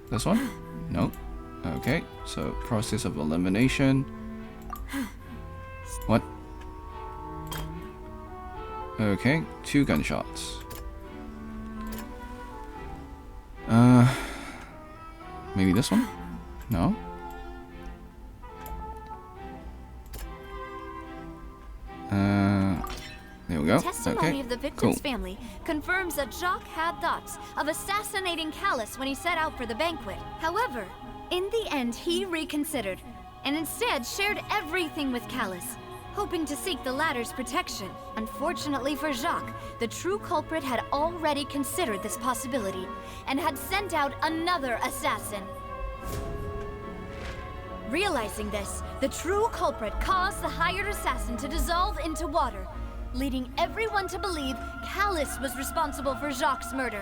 this one? No. Okay, so process of elimination. What? Okay, 2 gunshots. Maybe this one? No? There we go. The testimony Okay, of the victim's cool. family confirms that Jacques had thoughts of assassinating Callus when he set out for the banquet. However, in the end, he reconsidered and instead shared everything with Callus, hoping to seek the latter's protection. Unfortunately for Jacques, the true culprit had already considered this possibility and had sent out another assassin. Realizing this, the true culprit caused the hired assassin to dissolve into water, leading everyone to believe Callus was responsible for Jacques' murder.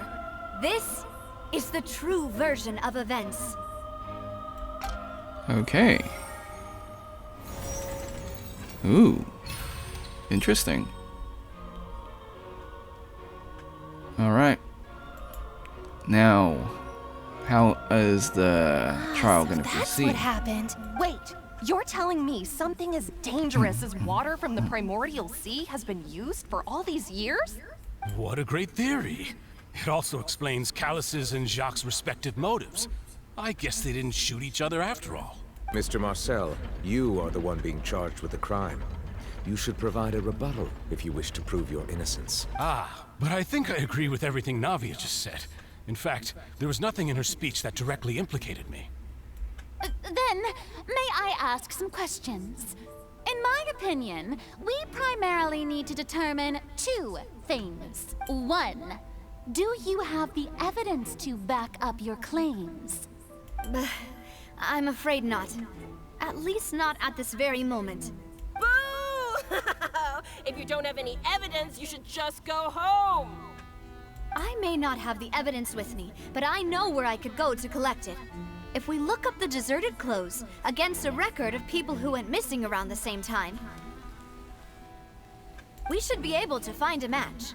This is the true version of events. Okay. Ooh. Interesting. Alright. Now, how is the trial going to That's proceed? what happened. Wait, you're telling me something as dangerous as water from the primordial sea has been used for all these years? What a great theory. It also explains Callus's and Jacques' respective motives. I guess they didn't shoot each other after all. Mr. Marcel, you are the one being charged with the crime. You should provide a rebuttal if you wish to prove your innocence. Ah, but I think I agree with everything Navia just said. In fact, there was nothing in her speech that directly implicated me. Then, may I ask some questions? In my opinion, we primarily need to determine 2 things. 1, do you have the evidence to back up your claims? I'm afraid not. At least not at this very moment. Boo! If you don't have any evidence, you should just go home! I may not have the evidence with me, but I know where I could go to collect it. If we look up the deserted clothes against a record of people who went missing around the same time, we should be able to find a match.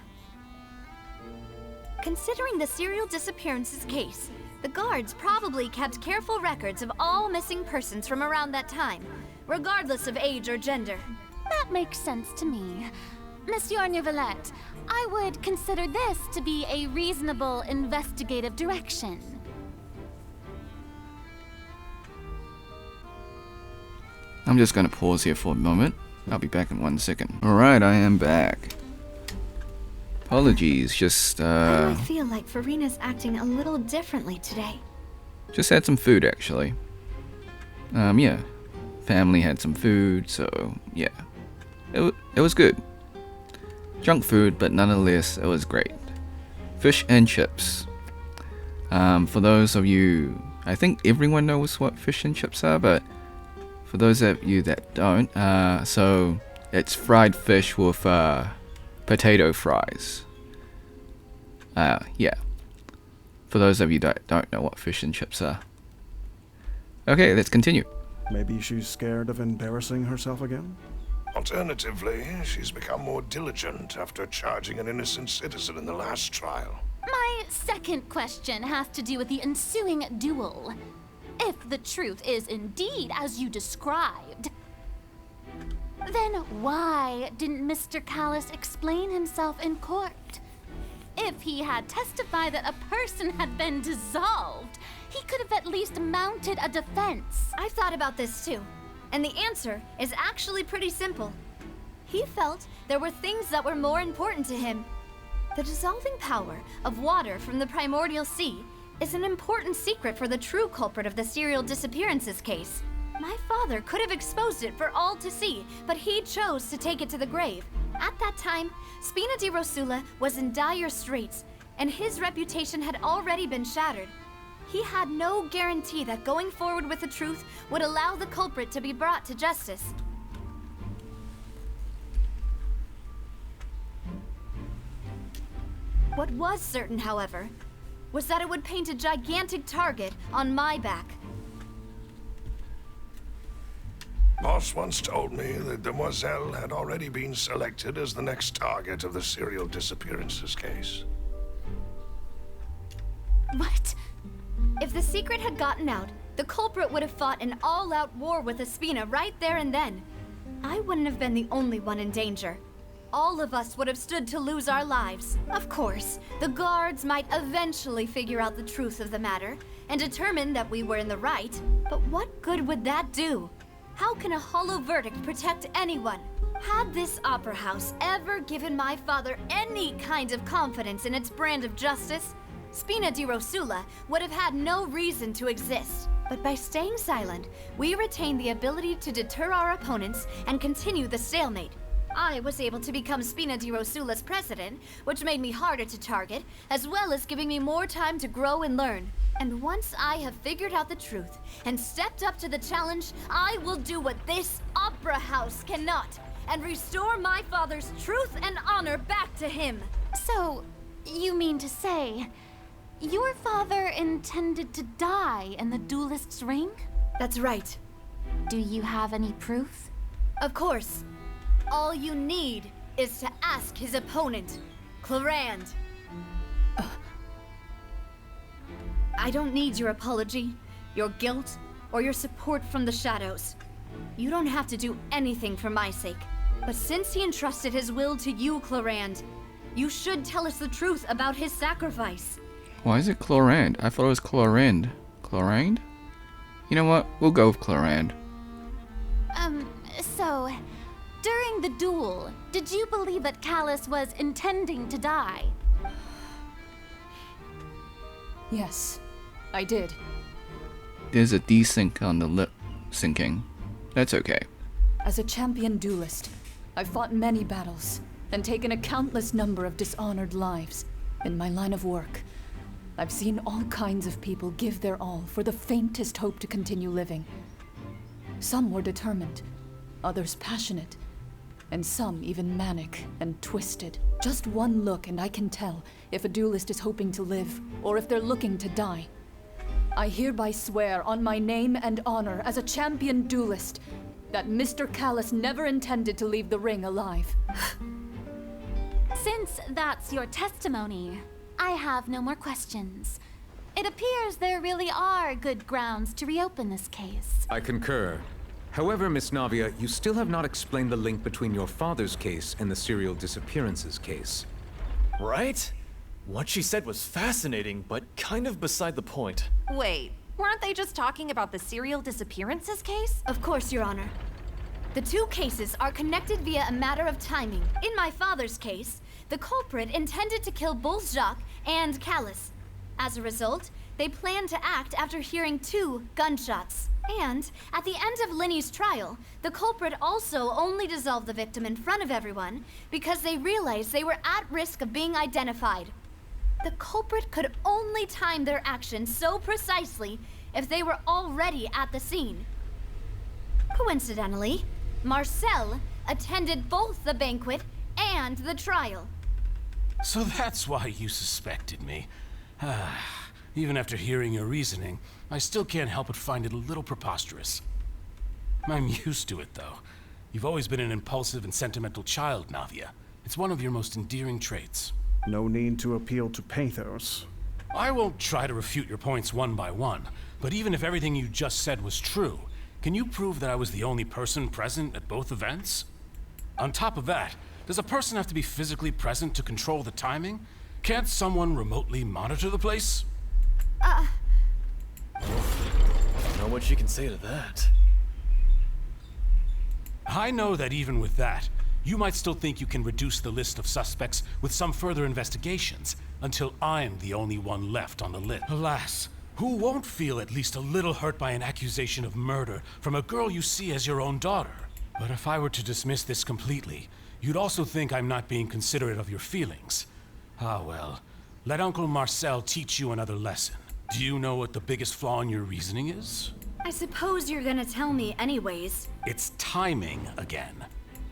Considering the serial disappearances case, the guards probably kept careful records of all missing persons from around that time, regardless of age or gender. That makes sense to me. Monsieur Neuvillette, I would consider this to be a reasonable investigative direction. I'm just gonna pause here for a moment. I'll be back in 1 second. Alright, I am back. Apologies, just I feel like Farina's acting a little differently today. just had some food actually. Yeah. Family had some food, so yeah. It was good. Junk food, but nonetheless, it was great. Fish and chips. For those of you, I think everyone knows what fish and chips are, but for those of you that don't, so it's fried fish with potato fries. Yeah. For those of you that don't know what fish and chips are. Okay, let's continue. Maybe she's scared of embarrassing herself again? Alternatively, she's become more diligent after charging an innocent citizen in the last trial. My second question has to do with the ensuing duel. If the truth is indeed as you described, Then why didn't Mr. Callus explain himself in court? If he had testified that a person had been dissolved, he could have at least mounted a defense. I've thought about this too, and the answer is actually pretty simple. He felt there were things that were more important to him. The dissolving power of water from the primordial sea is an important secret for the true culprit of the serial disappearances case. My father could have exposed it for all to see, but he chose to take it to the grave. At that time, Spina di Rosula was in dire straits, and his reputation had already been shattered. He had no guarantee that going forward with the truth would allow the culprit to be brought to justice. What was certain, however, was that it would paint a gigantic target on my back. Boss once told me that Demoiselle had already been selected as the next target of the serial disappearances case. What? If the secret had gotten out, the culprit would have fought an all-out war with Espina right there and then. I wouldn't have been the only one in danger. All of us would have stood to lose our lives. Of course, the guards might eventually figure out the truth of the matter and determine that we were in the right, but what good would that do? How can a hollow verdict protect anyone? Had this opera house ever given my father any kind of confidence in its brand of justice, Spina di Rosula would have had no reason to exist. But by staying silent, we retained the ability to deter our opponents and continue the stalemate. I was able to become Spina di Rosula's president, which made me harder to target, as well as giving me more time to grow and learn. And once I have figured out the truth and stepped up to the challenge, I will do what this opera house cannot, and restore my father's truth and honor back to him. So, you mean to say, your father intended to die in the duelist's ring? That's right. Do you have any proof? Of course. All you need is to ask his opponent, Clorand. I don't need your apology, your guilt, or your support from the shadows. You don't have to do anything for my sake. But since he entrusted his will to you, Clorand, you should tell us the truth about his sacrifice. Why is it Clorand? I thought it was Clorand. Clorand? You know what? We'll go with Clorand. So, during the duel, did you believe that Callus was intending to die? Yes, I did. There's a desync on the lip syncing. That's okay. As a champion duelist, I've fought many battles and taken a countless number of dishonored lives. In my line of work, I've seen all kinds of people give their all for the faintest hope to continue living. Some were determined, others passionate, and some even manic and twisted. Just one look and I can tell if a duelist is hoping to live or if they're looking to die. I hereby swear on my name and honor as a champion duelist that Mr. Callus never intended to leave the ring alive. Since that's your testimony, I have no more questions. It appears there really are good grounds to reopen this case. I concur. However, Miss Navia, you still have not explained the link between your father's case and the serial disappearances case. Right? What she said was fascinating, but kind of beside the point. Wait, weren't they just talking about the serial disappearances case? Of course, Your Honor. The two cases are connected via a matter of timing. In my father's case, the culprit intended to kill both Jacques and Callus. As a result, they planned to act after hearing 2 gunshots. And at the end of Linny's trial, the culprit also only dissolved the victim in front of everyone because they realized they were at risk of being identified. The culprit could only time their actions so precisely if they were already at the scene. Coincidentally, Marcel attended both the banquet and the trial. So that's why you suspected me. Even after hearing your reasoning, I still can't help but find it a little preposterous. I'm used to it, though. You've always been an impulsive and sentimental child, Navia. It's one of your most endearing traits. No need to appeal to pathos. I won't try to refute your points one by one, but even if everything you just said was true, can you prove that I was the only person present at both events? On top of that, does a person have to be physically present to control the timing? Can't someone remotely monitor the place? I don't know what you can say to that. I know that even with that, you might still think you can reduce the list of suspects with some further investigations, until I'm the only one left on the list. Alas, who won't feel at least a little hurt by an accusation of murder from a girl you see as your own daughter? But if I were to dismiss this completely, you'd also think I'm not being considerate of your feelings. Ah well, let Uncle Marcel teach you another lesson. Do you know what the biggest flaw in your reasoning is? I suppose you're gonna tell me anyways. It's timing again.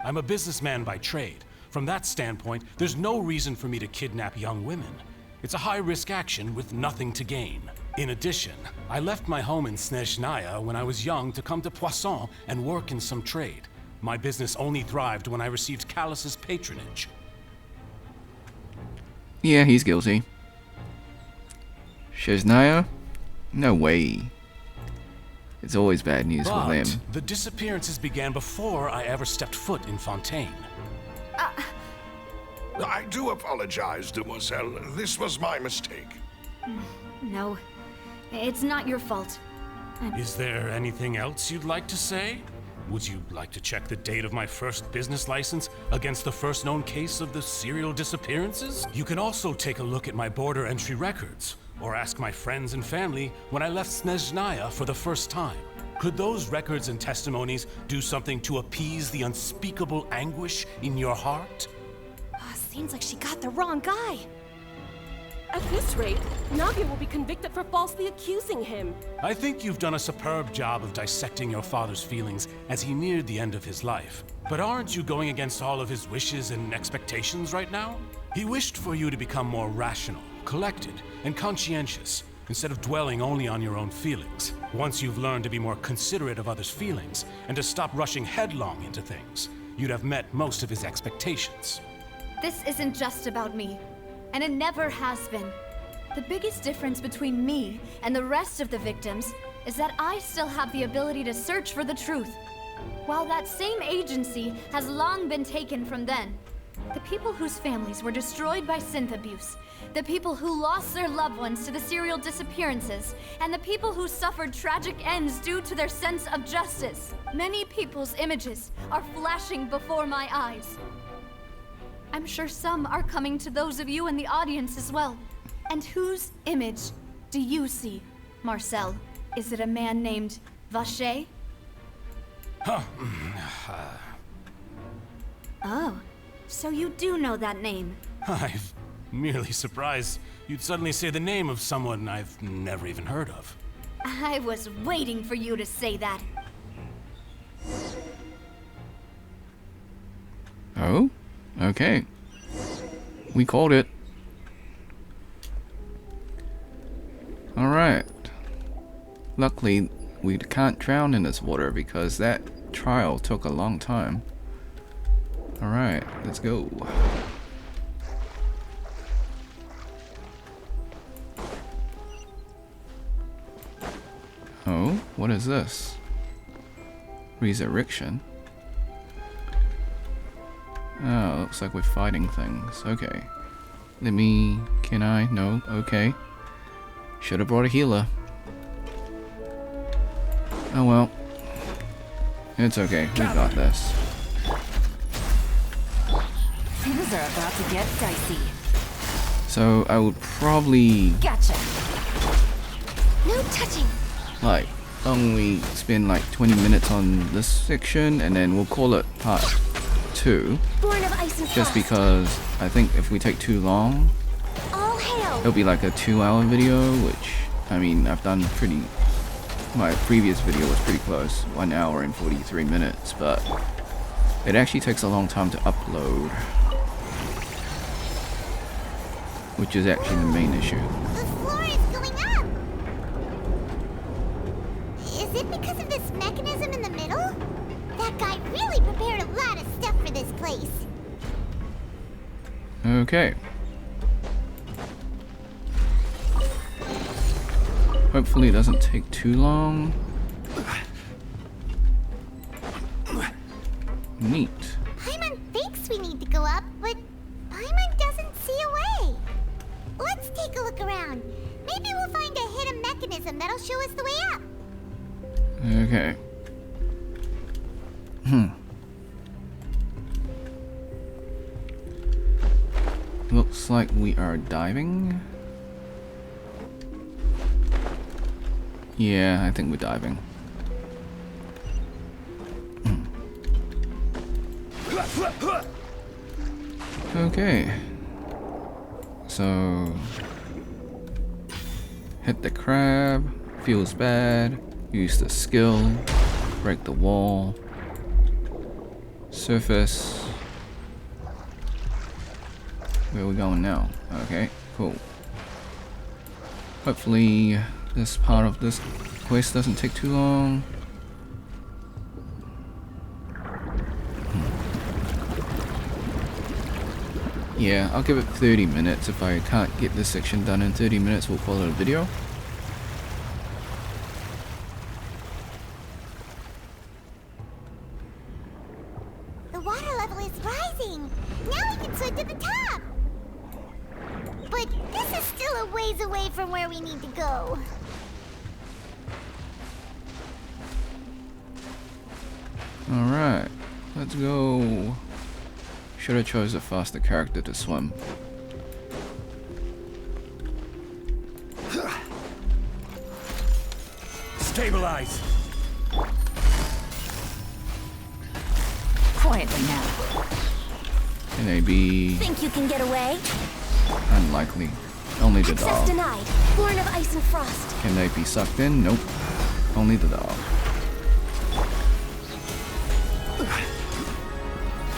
I'm a businessman by trade. From that standpoint, there's no reason for me to kidnap young women. It's a high-risk action with nothing to gain. In addition, I left my home in Snezhnaya when I was young to come to Poisson and work in some trade. My business only thrived when I received Callus's patronage. Yeah, he's guilty. Snezhnaya? No way. It's always bad news But with him. the disappearances began before I ever stepped foot in Fontaine. I do apologize, demoiselle. This was my mistake. No, it's not your fault. Is there anything else you'd like to say? Would you like to check the date of my first business license against the first known case of the serial disappearances? You can also take a look at my border entry records, or ask my friends and family when I left Snezhnaya for the first time. Could those records and testimonies do something to appease the unspeakable anguish in your heart? Seems like she got the wrong guy. At this rate, Navia will be convicted for falsely accusing him. I think you've done a superb job of dissecting your father's feelings as he neared the end of his life. But aren't you going against all of his wishes and expectations right now? He wished for you to become more rational, collected, and conscientious, instead of dwelling only on your own feelings. Once you've learned to be more considerate of others' feelings, and to stop rushing headlong into things, you'd have met most of his expectations. This isn't just about me, and it never has been. The biggest difference between me and the rest of the victims is that I still have the ability to search for the truth, while that same agency has long been taken from them. The people whose families were destroyed by synth abuse, the people who lost their loved ones to the serial disappearances, and the people who suffered tragic ends due to their sense of justice. Many people's images are flashing before my eyes. I'm sure some are coming to those of you in the audience as well. And whose image do you see, Marcel? Is it a man named Vacher? Oh, so you do know that name. I'm merely surprised you'd suddenly say the name of someone I've never even heard of. I was waiting for you to say that. Oh? Okay. We called it. Alright. Luckily, we can't drown in this water because that trial took a long time. Alright, let's go. Oh, what is this? Resurrection? Oh, looks like we're fighting things. Okay. Can I? No, okay. Should have brought a healer. Oh well. It's okay, we got this. Things are about to get dicey. So I would probably Gotcha. No touching. like only spend like 20 minutes on this section and then we'll call it part 2. Born of ice and Just frost. because I think if we take too long, All hail. it'll be like a 2-hour video, which I mean I've done pretty. My previous video was pretty close, 1 hour and 43 minutes, but it actually takes a long time to upload, which is actually the main issue. The floor is going up. Is it because of this mechanism in the middle? That guy really prepared a lot of stuff for this place. Okay. Hopefully it doesn't take too long. Neat. Paimon to go up, but Paimon doesn't see a way. Let's take a look around. Maybe we'll find a hidden mechanism that'll show us the way up. Okay. Looks like we are diving. Yeah, I think we're diving. Okay. So hit the crab, feels bad, use the skill, break the wall, surface. Where are we going now? Okay, cool. Hopefully this part of this quest doesn't take too long. Yeah, I'll give it 30 minutes. If I can't get this section done in 30 minutes, we'll call it a video. The water level is rising. Now we can swim to the top. But this is still a ways away from where we need to go. Alright, let's go. Should have chose a faster character to swim. Stabilize! Quietly now. Can they be Think you can get away? unlikely? Only the Access dog. denied. Born of ice and frost. Can they be sucked in? Nope. Only the dog.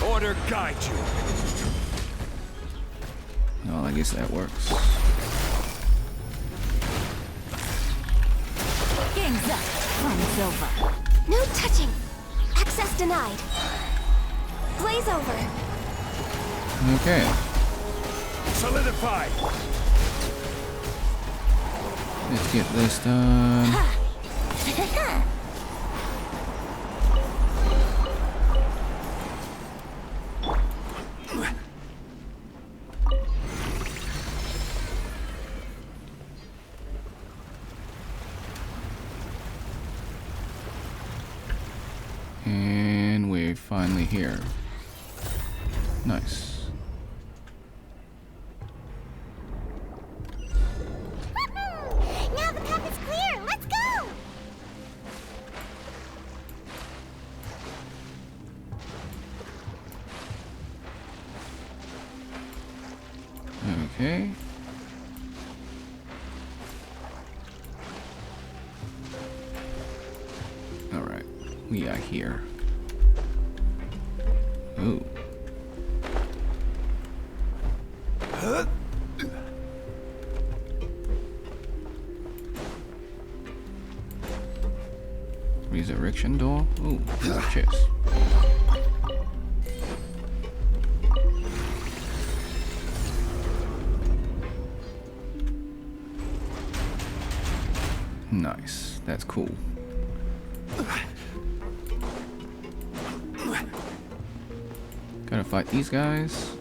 Order guide you. Well, I guess that works. Game's up. Fun's over. No touching. Access denied. Glaze over. Okay. Solidify. Let's get this done. And we're finally here. Nice. Now the path is clear. Let's go. Okay. Alright, we are here. Ooh. Resurrection door? Ooh, chest. Nice, that's cool. Gotta fight these guys.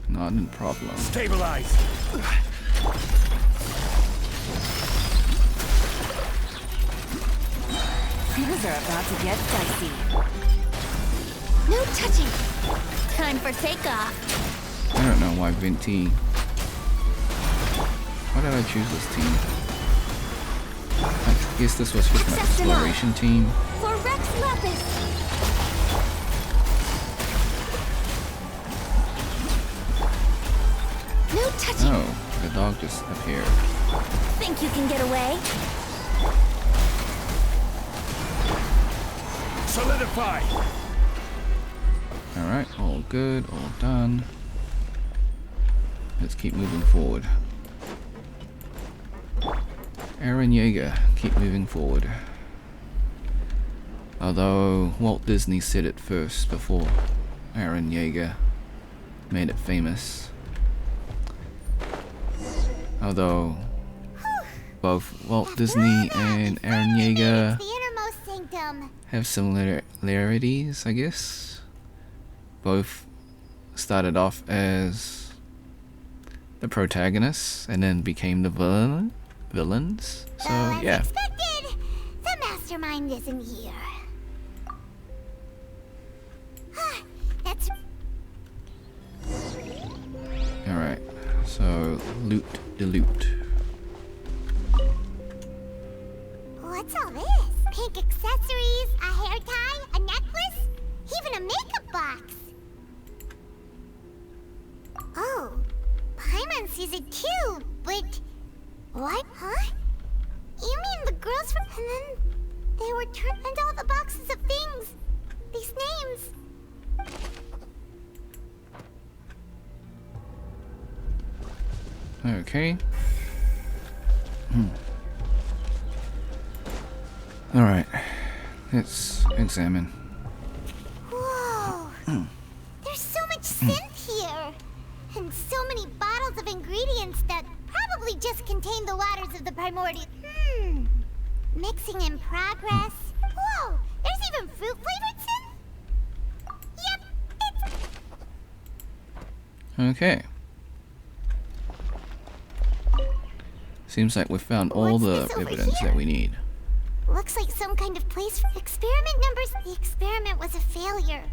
Not a problem. Stabilize. Things are about to get dicey. No touching. Time for takeoff. I don't know why Venti. Why did I choose this team? I guess this was just my exploration team. For Rex Lapis. No touching. Oh, the dog just appeared. Think you can get away? Solidify. Alright, all good, all done. Let's keep moving forward. Eren Yeager, keep moving forward. Although Walt Disney said it first before Eren Yeager made it famous. Although both Walt Disney and Eren Yeager The innermost sanctum. have similarities, I guess. both started off as the protagonists and then became the villains. So As yeah. expected, the mastermind isn't here. That's Alright. So loot the loot. What's all this? Pink accessories, a hair tie, a necklace, even a makeup box. Oh, Paimon sees it too, but what? Huh? You mean the girls from... And then they were turned into all the boxes of things. These names. Okay. Alright. Let's examine. Whoa. There's so much synth here. And so many bottles of ingredients that probably just contain the waters of the primordial. Mixing in progress. Whoa, there's even fruit-flavored synth? Yep, it's... Okay. Seems like we found all the evidence that we need. Looks like some kind of place for experiment numbers. The experiment was a failure.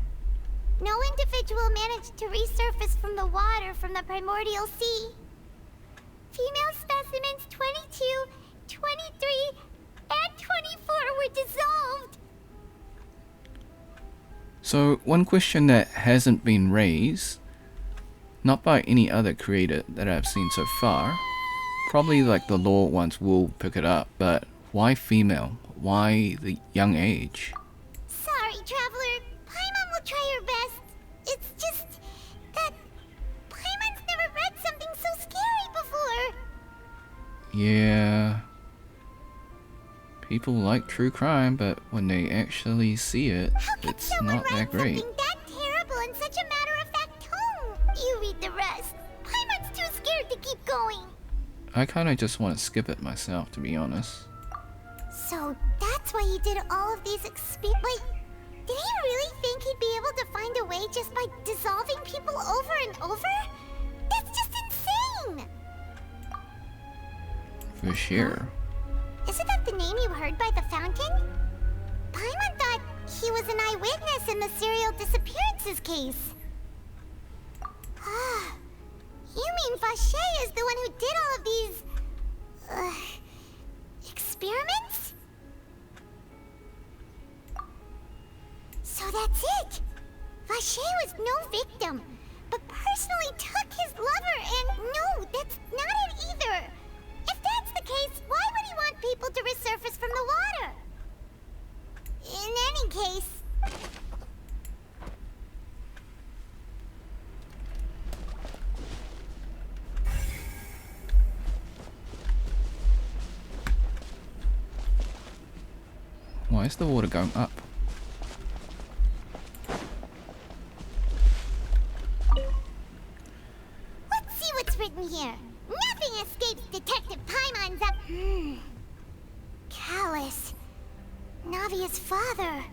No individual managed to resurface from the water from the primordial sea. Female specimens 22, 23, and 24 were dissolved. So one question that hasn't been raised, not by any other creator that I've seen so far, probably like the lore ones will pick it up, but why female? Why the young age? Sorry, Traveler. Paimon will try her best. It's just that Paimon's never read something so scary before. Yeah. People like true crime, but when they actually see it, it's not that great. Something that terrible in such a matter-of-fact tone. You read the rest. Paimon's too scared to keep going. I kinda just want to skip it myself, to be honest. So that's why he did all of these Wait, did he really think he'd be able to find a way just by dissolving people over and over? That's just insane! For sure. Isn't that the name you heard by the fountain? Paimon thought he was an eyewitness in the serial disappearances case. Ah, you mean Vache is the one who did all of these... experiments? So that's it! Vache was no victim, but personally took his lover and... No, that's not it either! If that's the case, why would he want people to resurface from the water? In any case... Why is the water going up? Let's see what's written here. Nothing escapes Detective Paimon's up. Callus. Navia's father.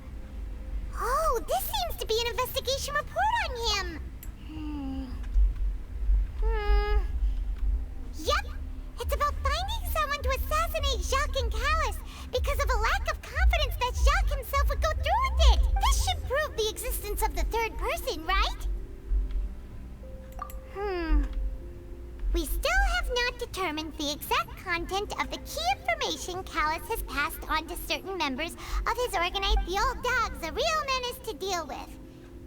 Oh, this seems to be an investigation report on him. Yep. It's about finding someone to assassinate Jacques and Callus because of a lack of confidence that Jacques himself would go through with it. This should prove the existence of the third person, right? We still have not determined the exact content of the key information Callus has passed on to certain members of his organized. The old dog's a real menace to deal with.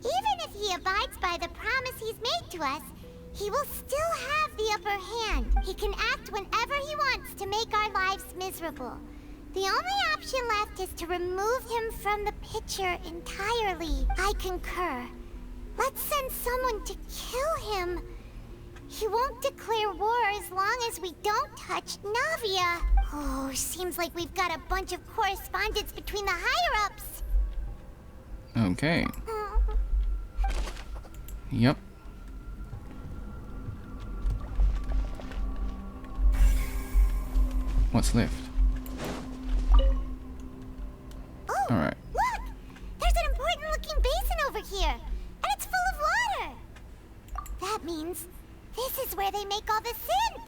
Even if he abides by the promise he's made to us, he will still have the upper hand. He can act whenever he wants to make our lives miserable. The only option left is to remove him from the picture entirely. I concur. Let's send someone to kill him. He won't declare war as long as we don't touch Navia. Oh, seems like we've got a bunch of correspondence between the higher-ups. Okay. Yep. What's left? Oh, alright. Look! There's an important-looking basin over here, and it's full of evidence. This is where they make all the synth.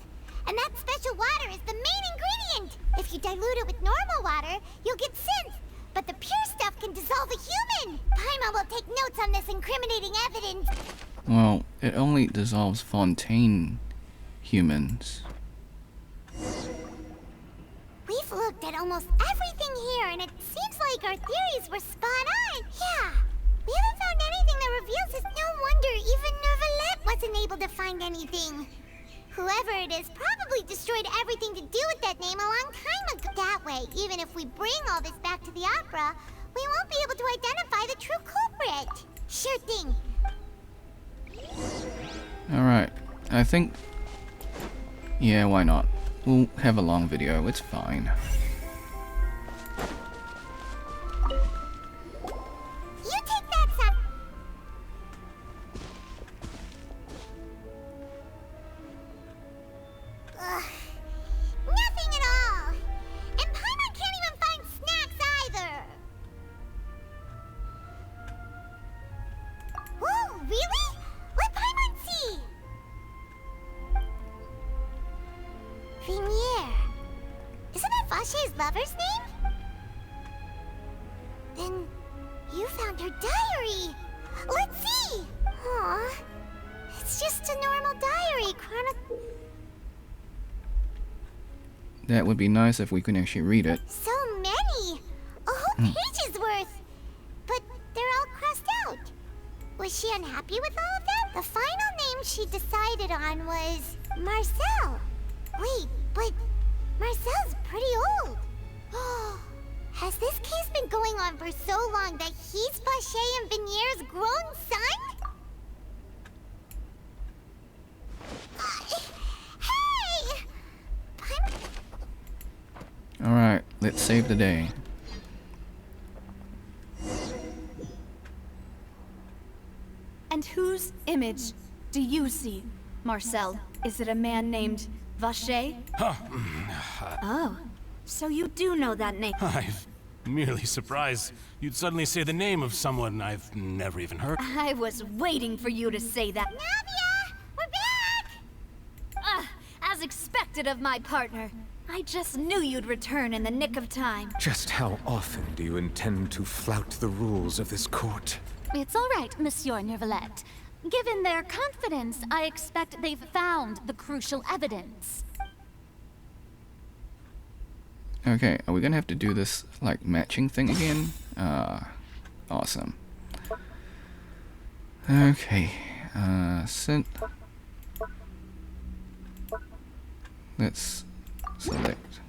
And that special water is the main ingredient. If you dilute it with normal water, you'll get synth. But the pure stuff can dissolve a human. Paimon will take notes on this incriminating evidence. Well, it only dissolves Fontaine humans. We've looked at almost everything here, and it seems like our theories were spot on. Yeah, we haven't found anything that reveals this. No wonder even Nervalette wasn't able to find anything. Whoever it is probably destroyed everything to do with that name a long time ago. That way, even if we bring all this back to the opera, we won't be able to identify the true culprit. Sure thing. Alright, I think... yeah, why not? We'll have a long video, it's fine. You take that, son. Ugh. Nothing at all. And Paimon can't even find snacks either. Whoa, really? Let Paimon see. Venier. Isn't that Vache's lover's name? Then you found her diary. Let's see. Aw. It's just a normal diary. That would be nice if we could actually read it. So many. A whole page's worth. But they're all crossed out. Was she unhappy with all of them? The final name she decided on was Marcel. Wait, but Marcel's pretty old. Has this case been going on for so long that he's Vache and Venier's grown son? Hey! Alright, let's save the day. And whose image do you see, Marcel? Is it a man named Vache? Oh, so you do know that name. I'm merely surprised you'd suddenly say the name of someone I've never even heard. I was waiting for you to say that. Navia! We're back! As expected of my partner. I just knew you'd return in the nick of time. Just how often do you intend to flout the rules of this court? It's all right, Monsieur Nervalette. Given their confidence, I expect they've found the crucial evidence. Okay, are we gonna have to do this, like, matching thing again? Awesome. Okay, synth. Let's select.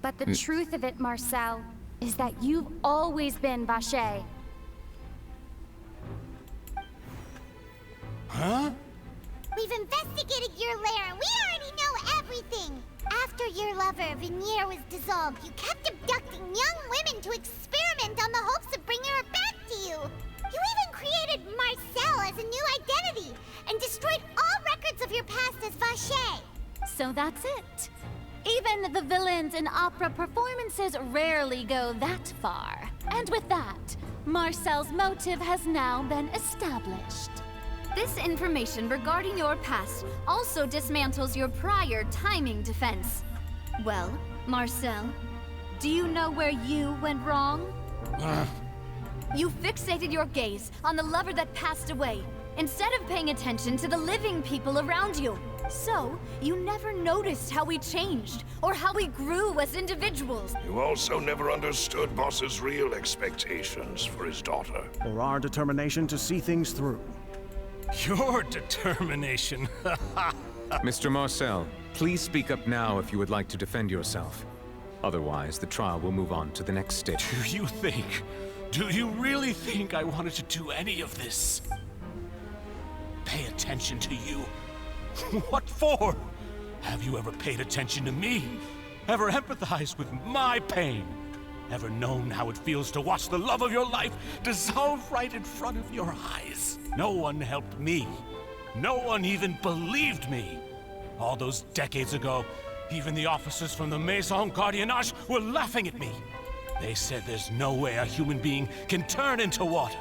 But the truth of it, Marcel, is that you've always been Vache. Huh? We've investigated your lair and we already know everything. After your lover, Venier, was dissolved, you kept abducting young women to experiment on the hopes of bringing her back to you. You even created Marcel as a new identity and destroyed all records of your past as Vache. So that's it. Even the villains in opera performances rarely go that far. And with that, Marcel's motive has now been established. This information regarding your past also dismantles your prior timing defense. Well, Marcel, do you know where you went wrong? You fixated your gaze on the lover that passed away, instead of paying attention to the living people around you. So, you never noticed how we changed, or how we grew as individuals. You also never understood Boss's real expectations for his daughter. Or our determination to see things through. Your determination. Mr. Marcel, please speak up now if you would like to defend yourself. Otherwise, the trial will move on to the next stage. Do you really think I wanted to do any of this? Pay attention to you? What for? Have you ever paid attention to me? Ever empathized with my pain? Ever known how it feels to watch the love of your life dissolve right in front of your eyes? No one helped me. No one even believed me. All those decades ago, even the officers from the Maison Gardiennage were laughing at me. They said there's no way a human being can turn into water.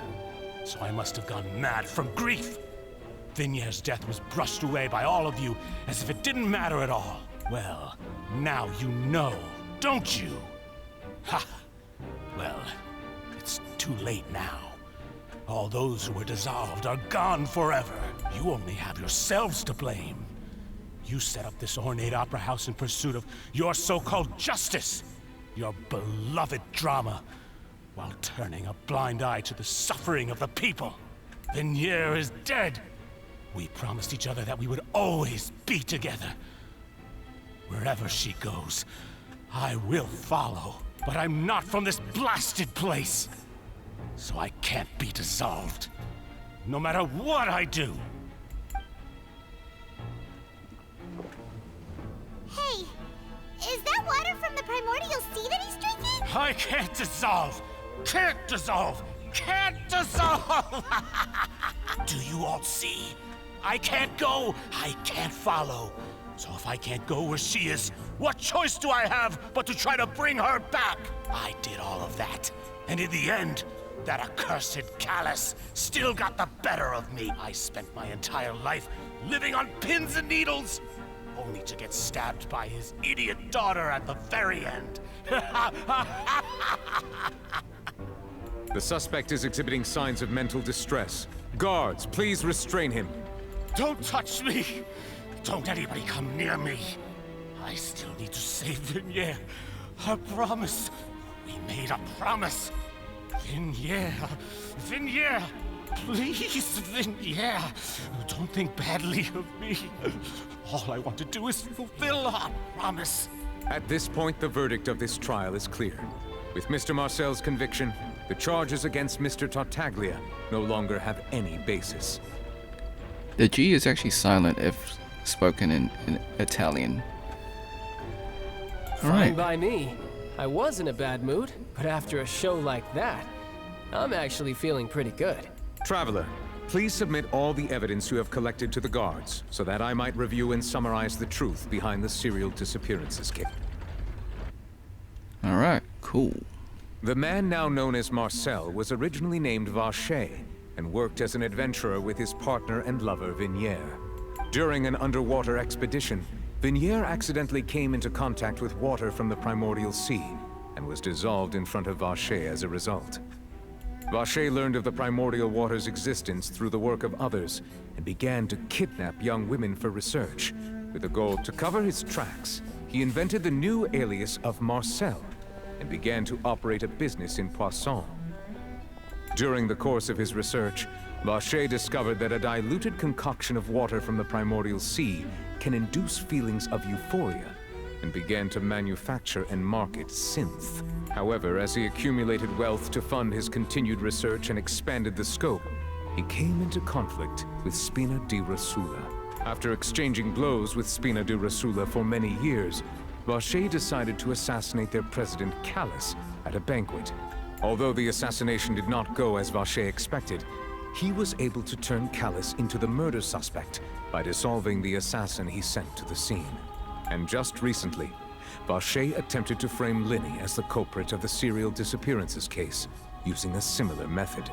So I must have gone mad from grief. Vignier's death was brushed away by all of you as if it didn't matter at all. Well, now you know, don't you? Ha! Well, it's too late now. All those who were dissolved are gone forever. You only have yourselves to blame. You set up this ornate opera house in pursuit of your so-called justice, your beloved drama, while turning a blind eye to the suffering of the people. Vignier is dead. We promised each other that we would always be together. Wherever she goes, I will follow. But I'm not from this blasted place. So I can't be dissolved. No matter what I do. Hey, is that water from the primordial sea that he's drinking? I can't dissolve! Can't dissolve! Can't dissolve! Do you all see? I can't go, I can't follow. So if I can't go where she is, what choice do I have but to try to bring her back? I did all of that, and in the end, that accursed Callus still got the better of me. I spent my entire life living on pins and needles, only to get stabbed by his idiot daughter at the very end. The suspect is exhibiting signs of mental distress. Guards, please restrain him. Don't touch me! Don't anybody come near me. I still need to save Vignier. A promise. We made a promise. Vignier. Vignier. Please, Vignier. Don't think badly of me. All I want to do is fulfill our promise. At this point, the verdict of this trial is clear. With Mr. Marcel's conviction, the charges against Mr. Tartaglia no longer have any basis. The G is actually silent if spoken in Italian. Fine by me. I was in a bad mood, but after a show like that, I'm actually feeling pretty good. Traveler, please submit all the evidence you have collected to the guards, so that I might review and summarize the truth behind the serial disappearances case. Alright, cool. The man now known as Marcel was originally named Vacher, and worked as an adventurer with his partner and lover Vignier. During an underwater expedition, Vignier accidentally came into contact with water from the primordial sea, and was dissolved in front of Vacher as a result. Vacher learned of the primordial water's existence through the work of others, and began to kidnap young women for research. With the goal to cover his tracks, he invented the new alias of Marcel, and began to operate a business in Poisson. During the course of his research, Vacher discovered that a diluted concoction of water from the primordial sea can induce feelings of euphoria, and began to manufacture and market synth. However, as he accumulated wealth to fund his continued research and expanded the scope, he came into conflict with Spina di Rosula. After exchanging blows with Spina di Rosula for many years, Vacher decided to assassinate their president Callus at a banquet. Although the assassination did not go as Vacher expected, he was able to turn Callus into the murder suspect by dissolving the assassin he sent to the scene. And just recently, Vacher attempted to frame Linny as the culprit of the serial disappearances case, using a similar method.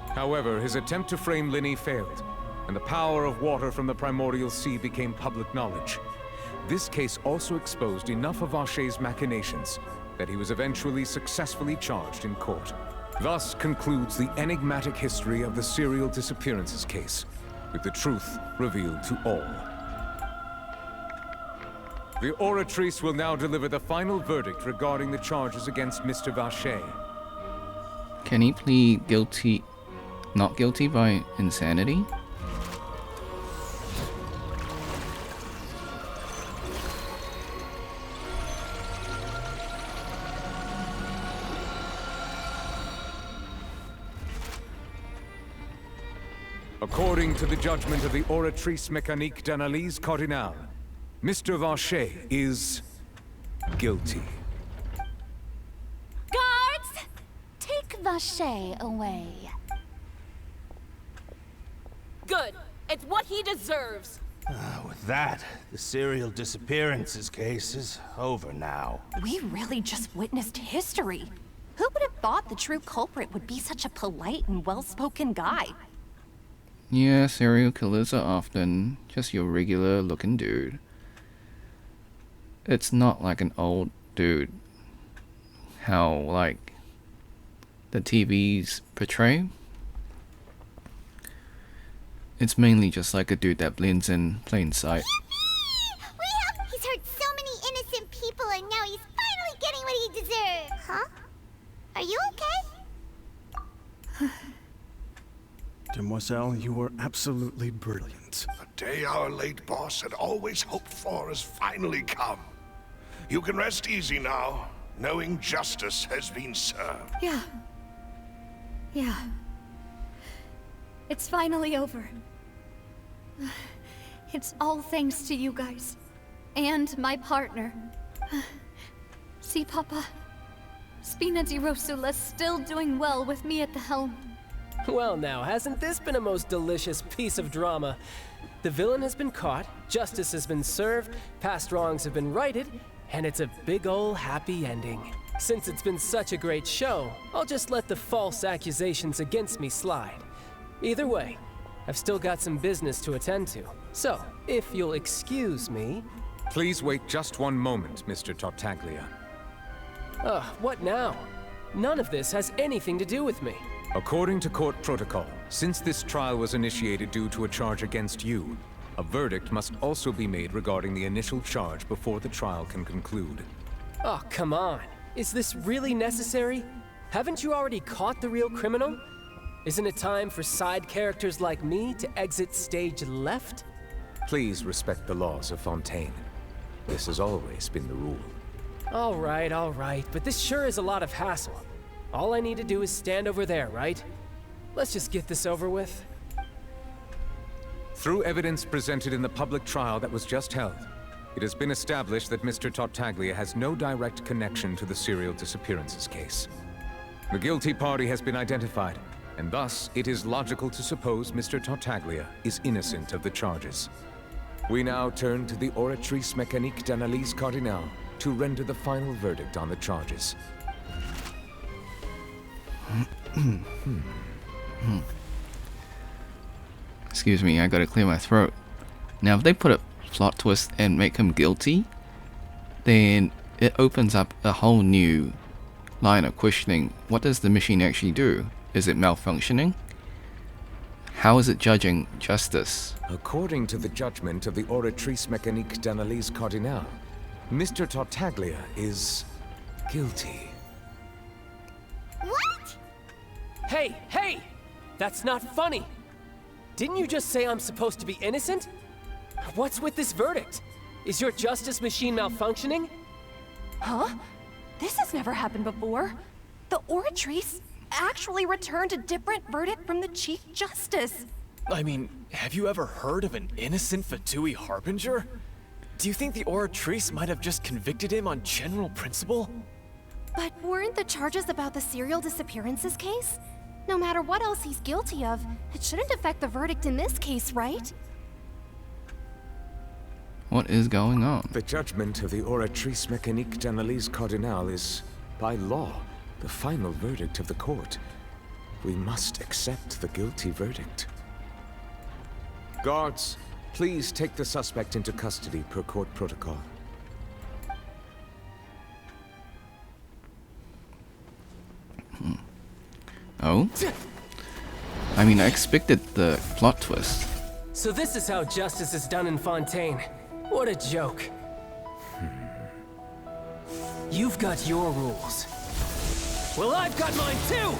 However, his attempt to frame Linny failed, and the power of water from the primordial sea became public knowledge. This case also exposed enough of Vacher's machinations that he was eventually successfully charged in court. Thus concludes the enigmatic history of the serial disappearances case, with the truth revealed to all. The Oratrice will now deliver the final verdict regarding the charges against Mr. Vacher. Can he plead not guilty by insanity? According to the judgment of the Oratrice Mécanique d'Analyse Cardinale, Mr. Vacher is guilty. Guards! Take Vacher away. Good. It's what he deserves. With that, the serial disappearances case is over now. We really just witnessed history. Who would have thought the true culprit would be such a polite and well-spoken guy? Yeah, serial killers are often just your regular looking dude. It's not like an old dude. How, like, the TVs portray. It's mainly just like a dude that blends in plain sight. He's hurt so many innocent people and now he's finally getting what he deserves. Huh? Are you okay? Demoiselle, you were absolutely brilliant. The day our late boss had always hoped for has finally come. You can rest easy now, knowing justice has been served. Yeah. Yeah. It's finally over. It's all thanks to you guys. And my partner. See, Papa? Spina di Rosula's still doing well with me at the helm. Well now, hasn't this been a most delicious piece of drama? The villain has been caught, justice has been served, past wrongs have been righted, and it's a big ol' happy ending. Since it's been such a great show, I'll just let the false accusations against me slide. Either way, I've still got some business to attend to. So, if you'll excuse me... Please wait just one moment, Mr. Tartaglia. What now? None of this has anything to do with me. According to court protocol, since this trial was initiated due to a charge against you, a verdict must also be made regarding the initial charge before the trial can conclude. Oh, come on. Is this really necessary? Haven't you already caught the real criminal? Isn't it time for side characters like me to exit stage left? Please respect the laws of Fontaine. This has always been the rule. All right, but this sure is a lot of hassle. All I need to do is stand over there, right? Let's just get this over with. Through evidence presented in the public trial that was just held, it has been established that Mr. Tartaglia has no direct connection to the serial disappearances case. The guilty party has been identified, and thus it is logical to suppose Mr. Tartaglia is innocent of the charges. We now turn to the Oratrice Mécanique d'Analyse Cardinale to render the final verdict on the charges. Excuse me, I gotta clear my throat. Now, if they put a plot twist and make him guilty, then it opens up a whole new line of questioning. What does the machine actually do? Is it malfunctioning? How is it judging justice? According to the judgment of the Oratrice Mécanique d'Analyse Cardinale, Mr. Tartaglia is guilty. What? Hey! That's not funny! Didn't you just say I'm supposed to be innocent? What's with this verdict? Is your justice machine malfunctioning? Huh? This has never happened before. The Oratrice actually returned a different verdict from the Chief Justice. I mean, have you ever heard of an innocent Fatui Harbinger? Do you think the Oratrice might have just convicted him on general principle? But weren't the charges about the serial disappearances case? No matter what else he's guilty of, it shouldn't affect the verdict in this case, right? What is going on? The judgment of the Oratrice Mécanique d'Analyse Cardinale is, by law, the final verdict of the court. We must accept the guilty verdict. Guards, please take the suspect into custody per court protocol. Oh? I mean, I expected the plot twist. So this is how justice is done in Fontaine. What a joke. You've got your rules. Well, I've got mine too!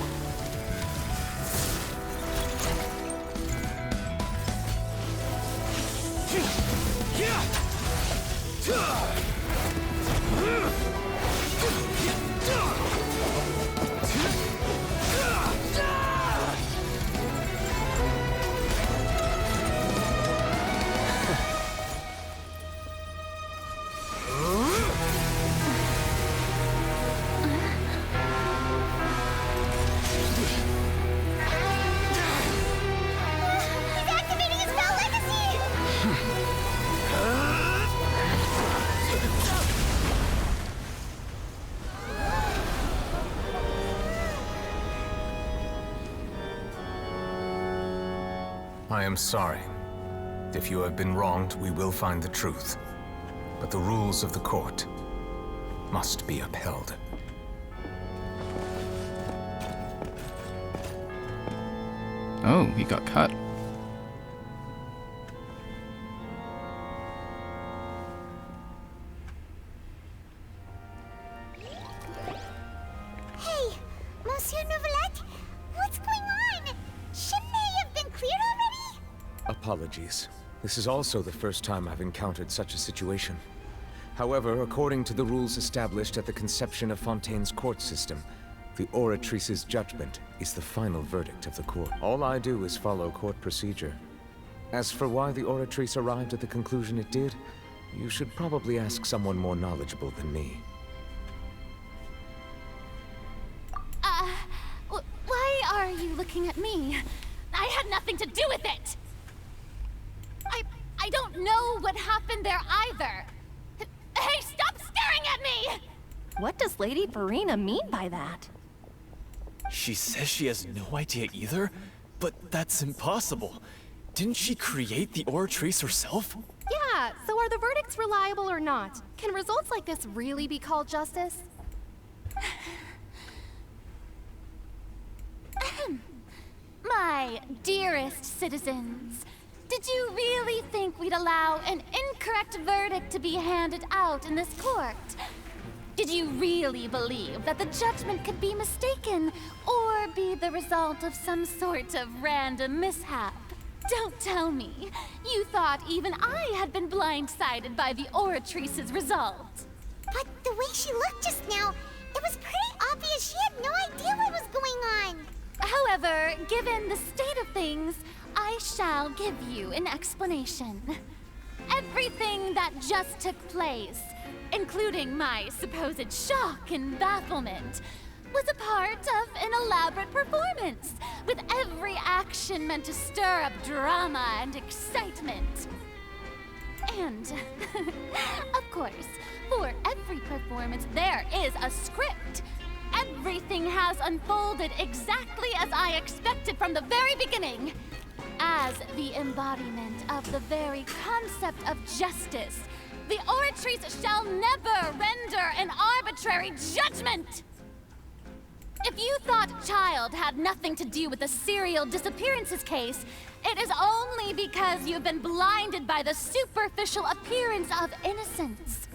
He's activating his spell legacy! I am sorry. If you have been wronged, we will find the truth. But the rules of the court must be upheld. Oh, he got cut. Hey, Monsieur Novelette, what's going on? Shouldn't they have been cleared already? Apologies. This is also the first time I've encountered such a situation. However, according to the rules established at the conception of Fontaine's court system, the Oratrice's judgment is the final verdict of the court. All I do is follow court procedure. As for why the Oratrice arrived at the conclusion it did, you should probably ask someone more knowledgeable than me. Why are you looking at me? I had nothing to do with it! I don't know what happened there either! Hey, stop staring at me! What does Lady Farina mean by that? She says she has no idea either, but that's impossible. Didn't she create the Oratrice herself? Yeah, so are the verdicts reliable or not? Can results like this really be called justice? My dearest citizens, did you really think we'd allow an incorrect verdict to be handed out in this court? Did you really believe that the judgment could be mistaken or be the result of some sort of random mishap? Don't tell me. You thought even I had been blindsided by the Oratrice's result. But the way she looked just now, it was pretty obvious she had no idea what was going on. However, given the state of things, I shall give you an explanation. Everything that just took place, including my supposed shock and bafflement, was a part of an elaborate performance, with every action meant to stir up drama and excitement. And, of course, for every performance there is a script. Everything has unfolded exactly as I expected from the very beginning. As the embodiment of the very concept of justice, the Oratrice shall never render an arbitrary judgment! If you thought Child had nothing to do with the serial disappearances case, it is only because you've been blinded by the superficial appearance of innocence.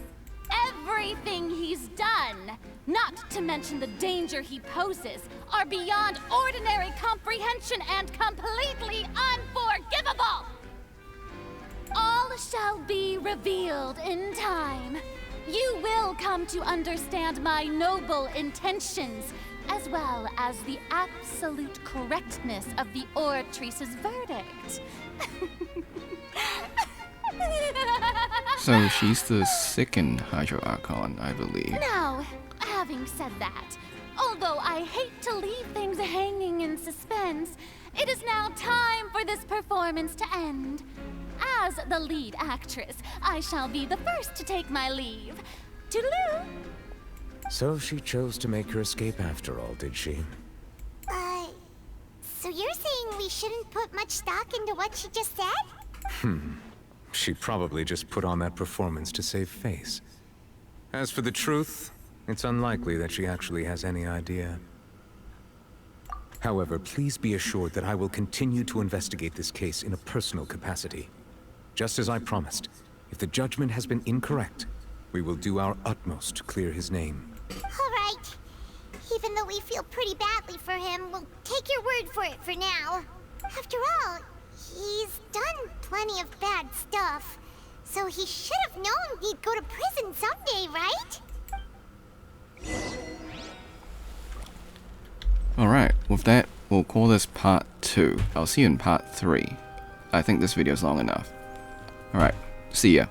Everything he's done, not to mention the danger he poses, are beyond ordinary comprehension and completely unforgivable! All shall be revealed in time. You will come to understand my noble intentions, as well as the absolute correctness of the Oratrice's verdict. So she's the second Hydro Archon, I believe. Now, having said that, although I hate to leave things hanging in suspense, it is now time for this performance to end. As the lead actress, I shall be the first to take my leave. Toodaloo! So she chose to make her escape after all, did she? So you're saying we shouldn't put much stock into what she just said? She probably just put on that performance to save face. As for the truth, it's unlikely that she actually has any idea. However, please be assured that I will continue to investigate this case in a personal capacity. Just as I promised, if the judgment has been incorrect, we will do our utmost to clear his name. All right. Even though we feel pretty badly for him, we'll take your word for it for now. After all, he's done plenty of bad stuff, so he should have known he'd go to prison someday, right? Alright, with that, we'll call this part 2. I'll see you in part 3. I think this video's long enough. Alright, see ya.